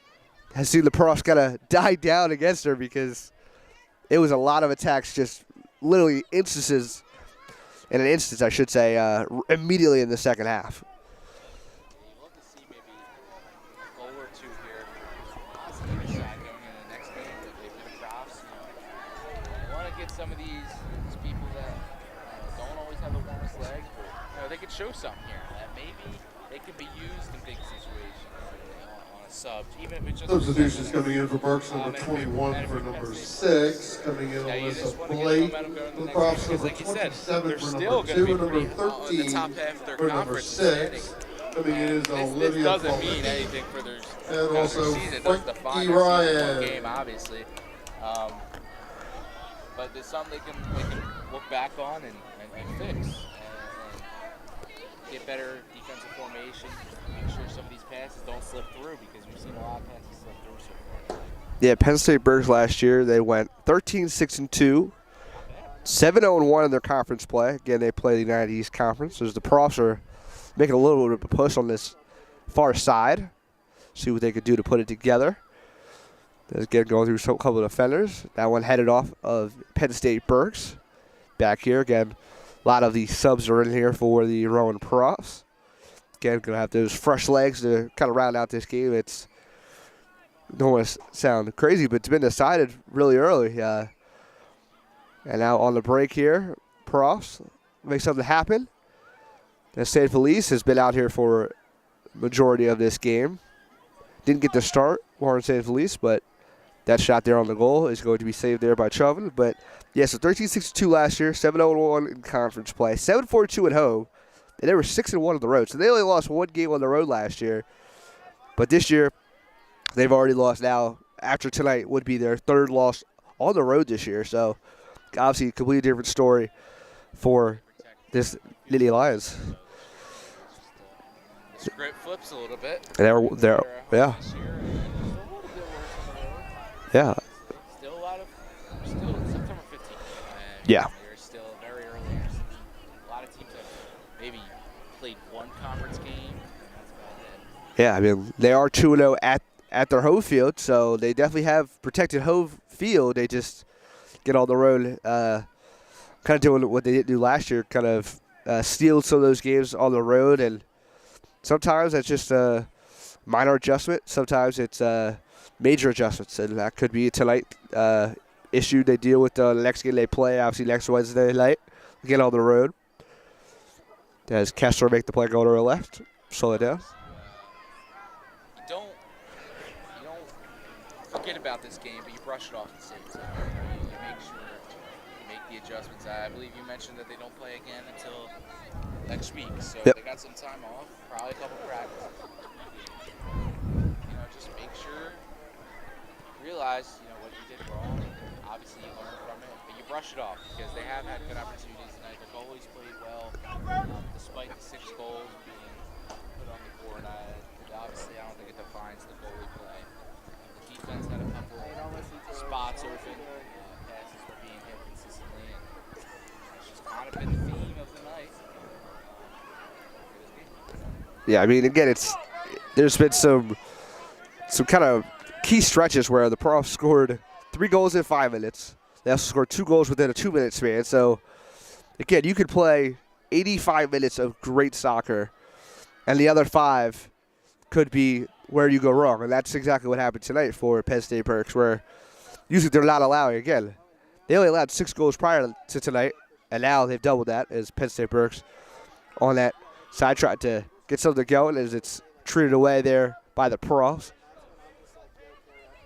has seen the Profs kind of die down against her, because it was a lot of attacks, just literally in an instance, I should say, immediately in the second half. You love to see maybe a goal or two here. Possibly a shot going into the next game, but maybe the Profs, you want to get some of these people that don't always have the warmest legs, but they could show something here. That maybe they could be used in big situations on a sub, even if it's just Substitutions coming in for Berks, number 21 for number 6. Coming in Alyssa Blake. For the Profs, number 27 for number 2. And number 13 for number 6. Coming in is This Olivia doesn't mean Fulton. anything for their And also season. It doesn't define Frankie their season Ryan. one game, obviously. But there's something they can look back on and fix. And get better defensive formation. Make sure some of these passes don't slip through, because we've seen a lot of passes slip through so far. Yeah, Penn State-Berks last year, they went 13-6-2, 7-0-1 in their conference play. Again, they play the United East Conference. As the Profs are making a little bit of a push on this far side. see what they could do to put it together. Again, going through a couple of defenders. That one headed off of Penn State-Berks. Back here, again, a lot of the subs are in here for the Rowan Profs. Again, going to have those fresh legs to kind of round out this game. It's, don't want to sound crazy, but it's been decided really early. And now on the break here, Profs make something happen. The State Police has been out here for majority of this game. Didn't get the start, Warren State Police, but that shot there on the goal is going to be saved there by Chauvin. But, yeah, so 13-62 last year, 7-0-1 in conference play, 7-4-2 at home, and they were 6-1 on the road. So they only lost one game on the road last year. But this year, they've already lost now. After tonight would be their third loss on the road this year. So, obviously, a completely different story for this Lily Lions. The script flips a little bit. They're yeah. Yeah. Still September 15th. Yeah. We're still very early in the season. A lot of teams have maybe played one conference game, and that's about it. Yeah, I mean, they are 2-0 at their home field, so they definitely have protected home field. They just get on the road, kind of doing what they didn't do last year, kind of steal some of those games on the road, and sometimes that's just a minor adjustment. Sometimes it's major adjustments, and that could be tonight issue they deal with the next game they play, obviously next Wednesday night, again on the road. As Kessler make the play go to her left, slow it down. You don't forget about this game, but you brush it off at the same time. You make sure you make the adjustments. I believe you mentioned that they don't play again until next week, so Yep. they got some time off, probably a couple practices. Just make sure, realize, what you did wrong. Obviously, you learn from it, but you brush it off because they have had good opportunities tonight. The goalies played well, despite the 6 goals being put on the board. Obviously, I don't think it defines the goalie play. The defense had a couple spots open. Passes were being hit consistently, and that's just kind of been the theme of the night. Yeah, I mean, again, there's been some kind of key stretches where the Profs scored 3 goals in 5 minutes. They also scored 2 goals within a 2-minute span. So, again, you could play 85 minutes of great soccer, and the other 5 could be where you go wrong. And that's exactly what happened tonight for Penn State-Berks, where usually they're not allowing. Again, they only allowed 6 goals prior to tonight, and now they've doubled that as Penn State-Berks on that side tried to get something going as it's treated away there by the Profs.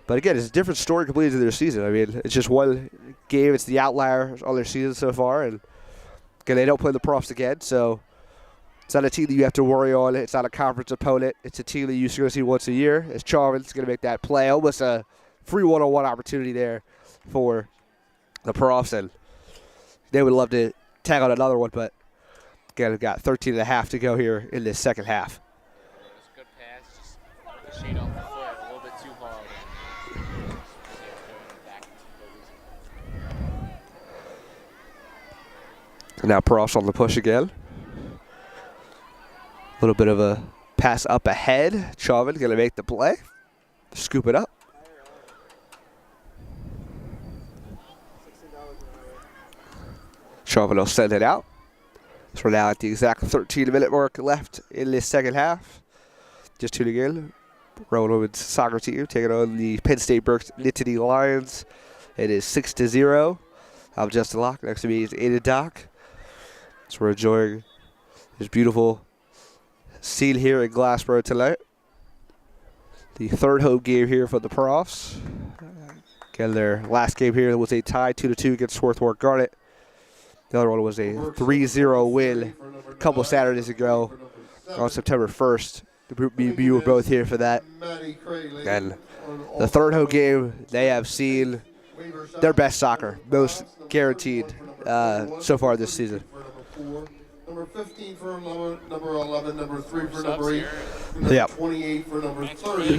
But again, it's a different story completely to their season. I mean, it's just one game. It's the outlier on their season so far. And again, they don't play the Profs again, so it's not a team that you have to worry on. It's not a conference opponent. It's a team that you're going to see once a year. As Chauvin's going to make that play, almost a free one-on-one opportunity there for the Profs. And they would love to tag on another one, but again, we've got 13 and a half to go here in this second half. It was a good pass, just the shade off the foot a little bit too hard. And now Profs on the push again. A little bit of a pass up ahead. Chauvin going to make the play. Scoop it up. Chauvin will send it out. So we're now at the exact 13-minute mark left in this second half. Just tuning in. Rowan Women's Soccer Team taking on the Penn State-Berks Nittany Lions. It is 6-0. I'm Justin Locke. Next to me is Aiden Dock. So we're enjoying this beautiful scene here in Glassboro tonight. The third home game here for the Profs. Again, their last game here was a tie 2-2 against Swarthmore Garnet. The other one was a 3-0 win a couple Saturdays ago on September 1st. You were both here for that. And the third home game, they have seen their best soccer, most guaranteed so far this season. Number 15 for number 11, number 3 for number 8, Yep. 28 for number 30.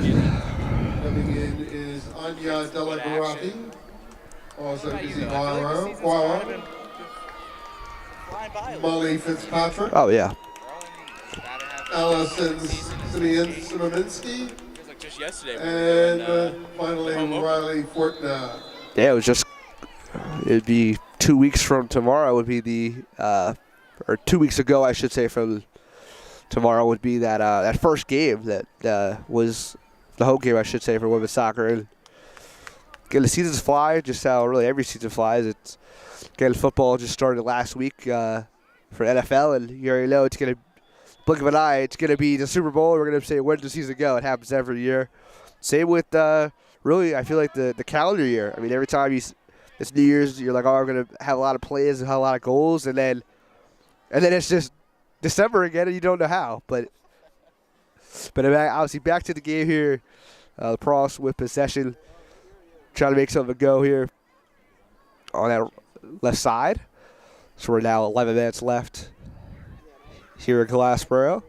Coming in is Anya Delagarati. Also Izzy Guara. Molly Fitzpatrick. Oh, yeah. Allison Siminski. just yesterday. And finally, Riley Fortna. Yeah, it was just. It'd be 2 weeks from tomorrow. Would be the, or 2 weeks ago, I should say. From tomorrow would be that first game that was the home game, I should say, for women's soccer. And again, the seasons fly, just how really every season flies. It's again, football just started last week for NFL, and you already know it's gonna blink of an eye. It's gonna be the Super Bowl. We're gonna say, where did the season go? It happens every year. Same with really, I feel like the calendar year. I mean, every time it's New Year's, you're like, oh, we're going to have a lot of plans and have a lot of goals, and then it's just December again, and you don't know how. But obviously back to the game here. The Profs with possession, trying to make something go here on that left side. So we're now 11 minutes left here in Glassboro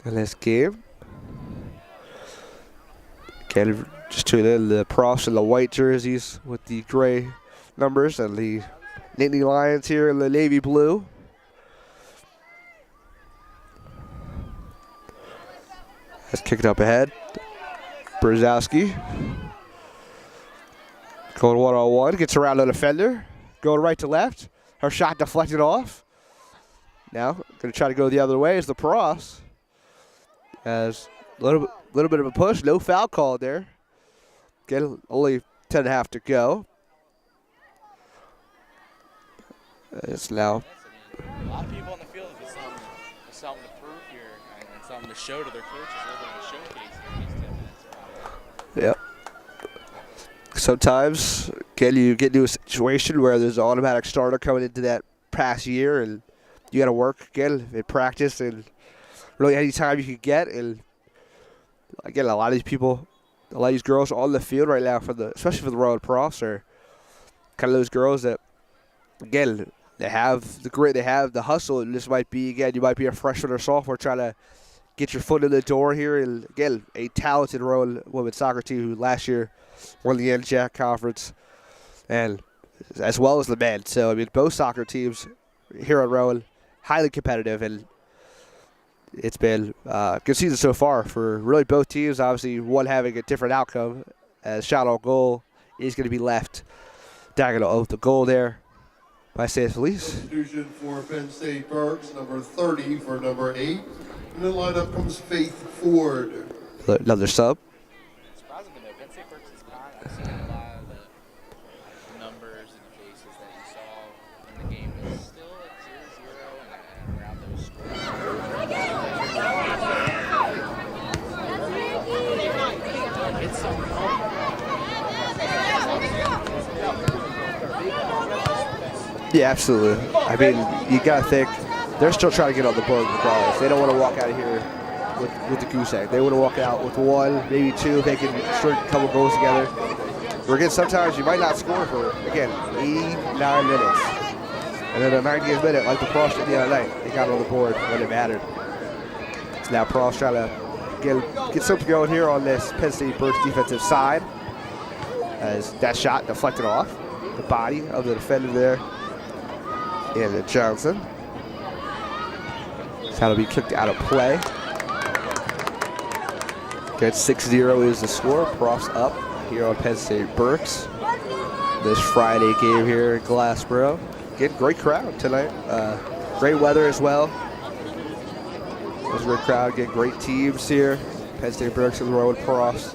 in this game. Again, just tune in the Profs in the white jerseys with the gray numbers, and the Nittany Lions here in the navy blue. Let's kick it up ahead. Brzezowski going one-on-one, gets around the defender, going right to left. Her shot deflected off. Now going to try to go the other way is the Profs. As a little bit of a push, no foul call there. Again, only 10.5 to go. It's now. A lot of people on the field have something to prove here and something to show to their coaches, a little bit of a showcase here in these 10 minutes. Yep. Sometimes, you get into a situation where there's an automatic starter coming into that past year, and you got to work again in practice and really any time you can get. And again, a lot of these people, a lot of these girls on the field right now, especially for the Rowan Profs, are kind of those girls that, again, they have the grit, they have the hustle. And this might be, again, you might be a freshman or sophomore trying to get your foot in the door here. And again, a talented Rowan women's soccer team who last year won the NJAC conference, and as well as the men. So I mean, both soccer teams here at Rowan, highly competitive, and it's been a good season so far for really both teams. Obviously, one having a different outcome, as shot on goal is going to be left diagonal of the goal there by St. Felice. Substitution for Penn State-Berks, number 30 for number 8. In the lineup comes Faith Ford. Another sub. Surprisingly, though, Penn State-Berks is not. I've seen a lot of the numbers and the faces that you saw in the game. It's still at 0-0 and around those scores. It's something. Yeah, absolutely. I mean, you got to think they're still trying to get on the board regardless. They don't want to walk out of here with the goose egg. They want to walk out with one, maybe two, if they can string a couple goals together. Where again, sometimes you might not score for, again, 89 minutes. And then the 90th minute, like the Profs did the other night, they got on the board when it mattered. So now Profs trying to get something going here on this Penn State-Berks defensive side. As that shot deflected off the body of the defender there. And Johnson. So that'll be kicked out of play. Good, 6-0 is the score. Profs up here on Penn State-Berks. This Friday game here in Glassboro. Again, great crowd tonight. Great weather as well. It was a great crowd. Get great teams here. Penn State-Berks and the Rowan Profs.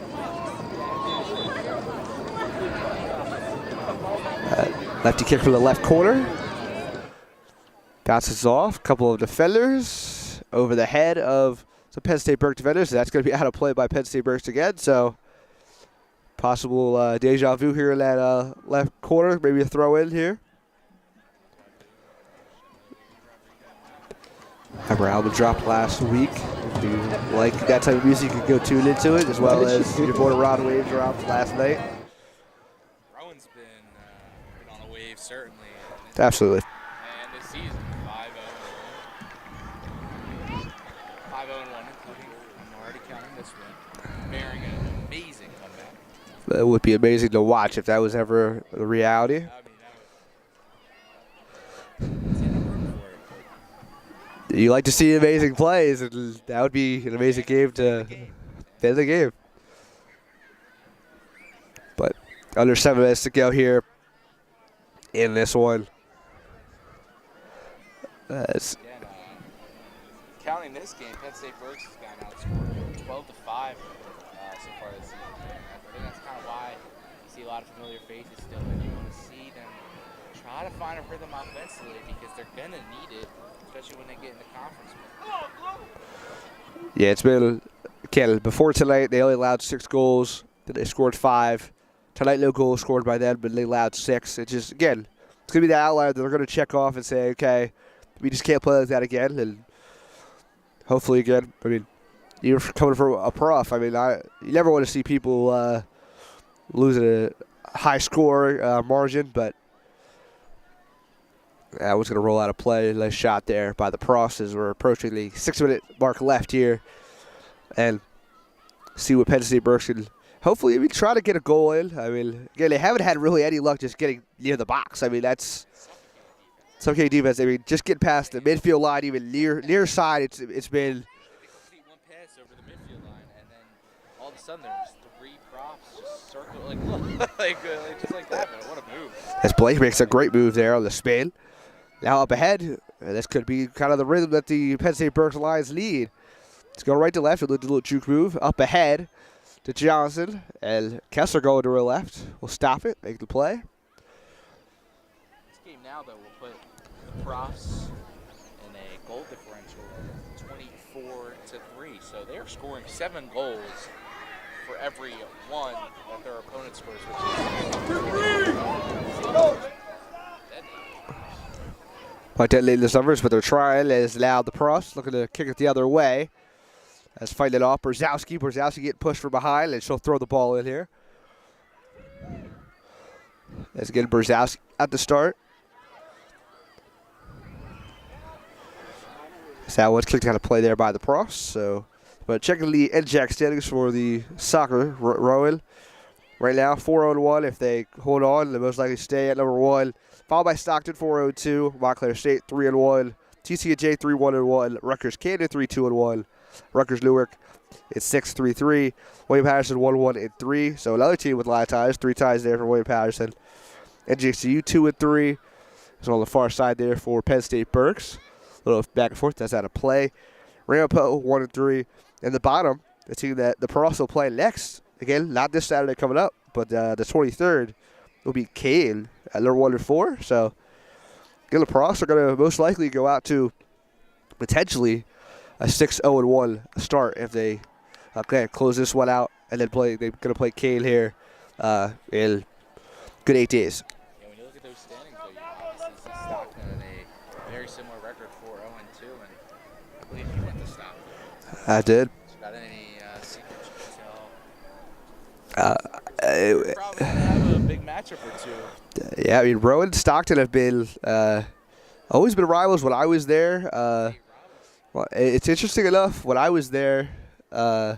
Lefty kick from the left corner. Bounces off. Couple of defenders over the head of some Penn State-Berks defenders. So that's going to be out of play by Penn State-Berks again. So possible deja vu here in that left corner. Maybe a throw in here. Remember album dropped last week. If you like that type of music, you can go tune into it, as well as your boy Rod Wave dropped last night. Rowan's been on a wave, certainly. Absolutely. And this season, 5-0-1, including, I'm already counting this one, bearing an amazing comeback. It would be amazing to watch if that was ever a reality. I mean, it's in the room for it. You like to see amazing plays, and that would be an amazing game to End of the game. But under 7 minutes to go here in this one. Again, counting this game, Penn State-Berks has gotten outscored 12-5 so far this season. I think that's kind of why you see a lot of familiar faces still, and you want to see them try to find a rhythm offensively because they're going to need it, especially when they get into conference play. Yeah, it's been, again, before tonight, they only allowed 6 goals. Then they scored 5. Tonight, no goals scored by them, but they allowed 6. It's just, again, it's going to be the outlier that they're going to check off and say, okay, we just can't play like that again. And hopefully, again, I mean, you're coming from a prof. I mean, you never want to see people losing a high score margin, but I was going to roll out a play. Nice shot there by the pros as we're approaching the 6-minute mark left here. And see what Penn State-Berks can hopefully try to get a goal in. I mean, again, they haven't had really any luck just getting near the box. I mean, that's okay defense. I mean, just get past the midfield line, even near side. It's been. They complete one pass over the midfield line, and then all of a sudden there's 3 props just circle like just like that. Man, what a move! As Blake makes a great move there on the spin. Now up ahead, this could be kind of the rhythm that the Penn State-Berks Lions need. It's going right to left with a little juke move. Up ahead to Johnson, and Kessler going to her left. We'll stop it, make the play. This game now, though, will put the profs in a goal differential of 24-3. So they're scoring 7 goals for every one that their opponent scores, which is Quite detonating the numbers, but they're trying. As allowed the pros looking to kick it the other way. As fighting it off, Brzezowski getting pushed from behind, and she'll throw the ball in here. As again, Brzezowski at the start. So that was kicked out of play there by the pros. So, but checking the NJAC standings for the soccer, Rowan. Right now, 4-1. If they hold on, they most likely stay at number 1. Followed by Stockton, 4-2. Montclair State, 3-1. TCJ, 3-1-1. Rutgers Canada, 3-2-1. Rutgers Newark, it's 6-3-3. William Patterson, 1-1-3. So another team with a lot of ties. 3 ties there for William Patterson. NJCU, 2-3. It's on the far side there for Penn State-Berks. A little back and forth. That's out of play. Ramapo, 1-3. And the bottom, the team that the Pros will play next. Again, not this Saturday coming up, but the 23rd will be Kane at number 1-4. So, again, the Pros are going to most likely go out to potentially a 6-0-1 start if they close this one out and then play. They're going to play Kane here in good 8 days. Yeah, when you look at those standings, though, you obviously see Stockton at a very similar record, 4-0-2, and I believe you went to Stockton. I did. So got any secrets you can tell? Probably gonna have a big matchup or 2. Yeah, I mean, Rowan and Stockton have been always been rivals when I was there. Well, it's interesting enough, when I was there, Penn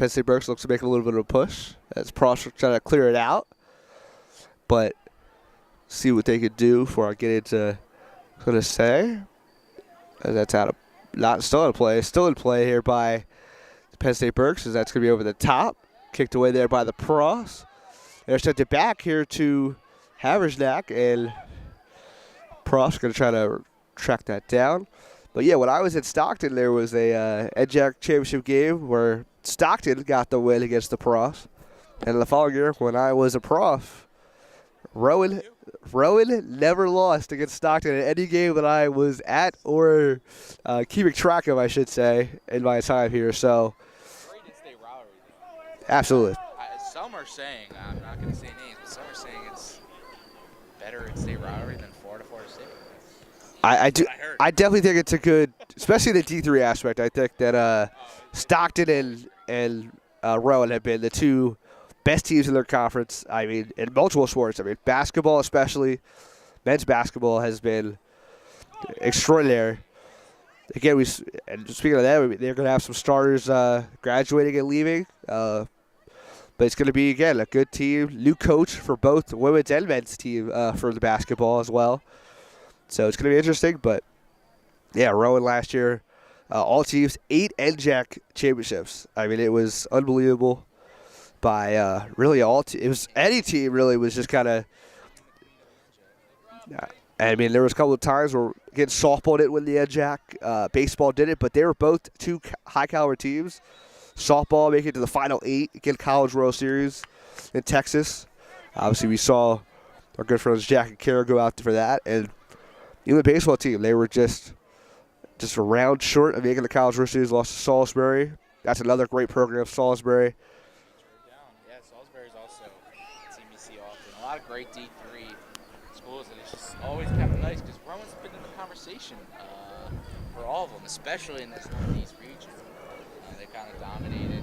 State-Berks looks to make a little bit of a push. As Pros trying to clear it out. But see what they could do before I get into what I'm going to say. That's out of, not still in play. Still in play here by Penn State-Berks, as that's going to be over the top. Kicked away there by the Pros. They're sent it back here to Haversnack, and Pros going to try to track that down. But yeah, when I was at Stockton, there was a NJAC championship game where Stockton got the win against the Pros. And the following year, when I was a prof, Rowan never lost against Stockton in any game that I was at or keeping track of, I should say, in my time here. So, Great in-state rivalry, though. Absolutely. Some are saying, I'm not going to say names, but some are saying it's better in-state rivalry than Florida State. I definitely think it's a good, especially the D3 aspect. I think that Stockton and Rowan have been the 2 best teams in their conference. I mean, in multiple sports. I mean, basketball especially. Men's basketball has been extraordinary. Again, and speaking of that, they're going to have some starters graduating and leaving. But it's going to be, again, a good team. New coach for both the women's and men's team for the basketball as well. So it's going to be interesting. But, yeah, Rowan last year all teams, 8 NJAC championships. I mean, it was unbelievable by really all it was any team really was just kind of. I mean, there was a couple of times where, again, softball didn't win the NJAC, baseball did it, but they were both two high-caliber teams. Softball making it to the Final 8, again, College World Series in Texas. Obviously, we saw our good friends Jack and Kara go out for that, and even the baseball team, they were just a round short of making the College World Series, lost to Salisbury. That's another great program, Salisbury. Yeah, Salisbury's also team you see often. A lot of great D3 schools, and it's just always kind of nice because Rowan's been in the conversation for all of them, especially in this Northeast region. They kind of dominated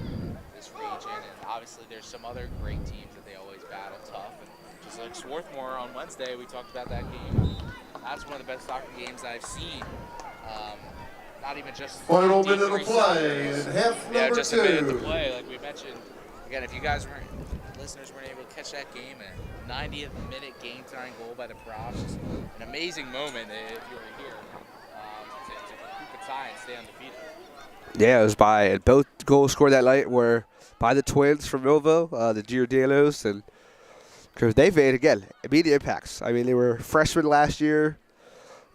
this region, and obviously there's some other great teams that they always battle tough. And just like Swarthmore on Wednesday, we talked about that game. That's one of the best soccer games I've seen. Not even just Final D3 minute of play and half yeah, number just 2. a minute to play, like we mentioned. Again, if you guys listeners weren't able to catch that game, a 90th minute game tying goal by the Profs, just an amazing moment if you were here to keep a tie and stay undefeated. Yeah, it was by both goals scored that night were by the twins from Milvo, the Giordano's, and because they made again immediate impacts. I mean, they were freshmen last year.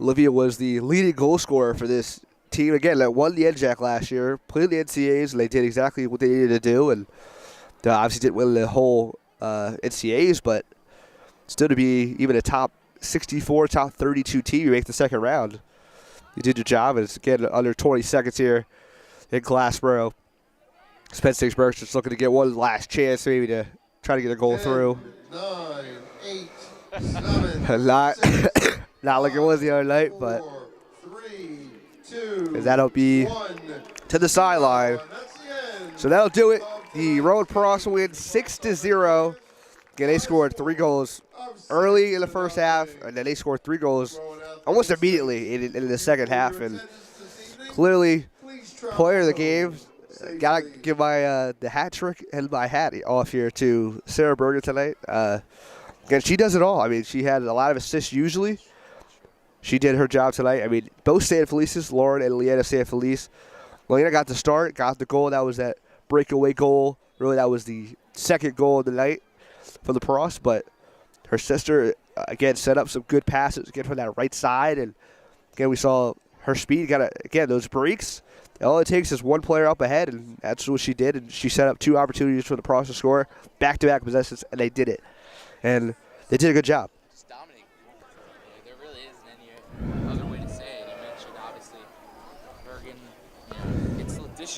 Olivia was the leading goal scorer for this team again that won the NJAC last year, played the NCAAs, and they did exactly what they needed to do. And they obviously didn't win the whole NCAAs, but still to be even a top 64, top 32 team, you make the second round. You did your job, and it's again under 20 seconds here in Glassboro. Penn State-Berks just looking to get one last chance maybe to try to get a goal 10, through. 9, 8, 7, Not, 6, not like it was the other night, but 4, 3, 2, that'll be 1. to the sideline. That's the end. So that'll do it. The Rowan Profs win 6-0. Again, they scored 3 goals early in the first half, and then they scored 3 goals almost immediately in the second half. And clearly, player of the game. Gotta give my the hat trick and my hat off here to Sarah Berger tonight. Again, she does it all. I mean, she had a lot of assists usually. She did her job tonight. I mean, both San Felices, Lauren and Leanna San Felice. Leanna got the start, got the goal. That was that breakaway goal. Really, that was the second goal of the night for the Profs. But her sister, again, set up some good passes, again, from that right side. And, again, we saw her speed. Again, those breaks. All it takes is one player up ahead, and that's what she did. And she set up 2 opportunities for the Profs to score, back-to-back possessions, and they did it. And they did a good job. Just dominating performance. There really isn't any other way to say it. You mentioned, obviously, Bergen,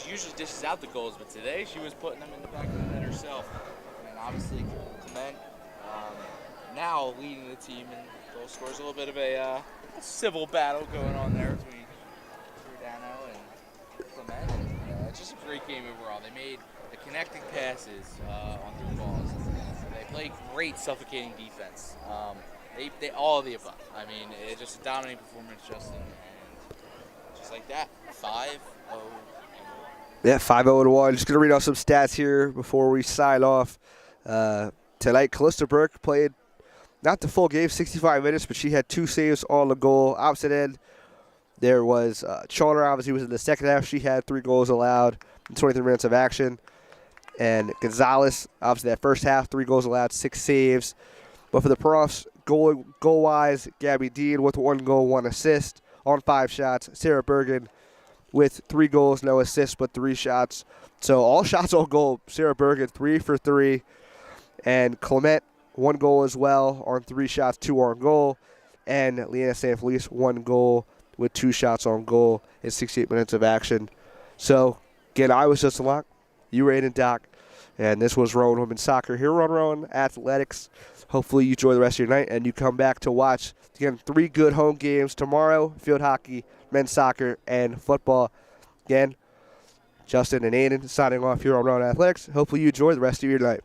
usually dishes out the goals, but today she was putting them in the back of the net herself. And obviously, Clement now leading the team in goal scores. A little bit of a civil battle going on there between Giordano and Clement. And, it's just a great game overall. They made the connecting passes on through balls. They played great suffocating defense. They all of the above. I mean, it's just a dominating performance, Justin, and just like that, 5-0. Yeah, 5-0-1. Just going to read off some stats here before we sign off. Tonight, Callista Burke played not the full game, 65 minutes, but she had 2 saves on the goal. Opposite end, there was Chalner, obviously, was in the second half. She had 3 goals allowed in 23 minutes of action. And Gonzalez, obviously, that first half, 3 goals allowed, 6 saves. But for the Profs, goal-wise, Gabby Dean with 1 goal, 1 assist on 5 shots. Sarah Bergen with 3 goals, no assists, but 3 shots. So all shots on goal. Sarah Bergen, 3 for 3. And Clement, 1 goal as well on 3 shots, 2 on goal. And Leanna San Felice, 1 goal with 2 shots on goal in 68 minutes of action. So, again, I was Justin Locke. You were Aiden Doc. And this was Rowan Women's Soccer here on Rowan Athletics. Hopefully you enjoy the rest of your night and you come back to watch, again, 3 good home games tomorrow: field hockey, men's soccer, and football. Again, Justin and Aiden signing off here on Rowan Athletics. Hopefully you enjoy the rest of your night.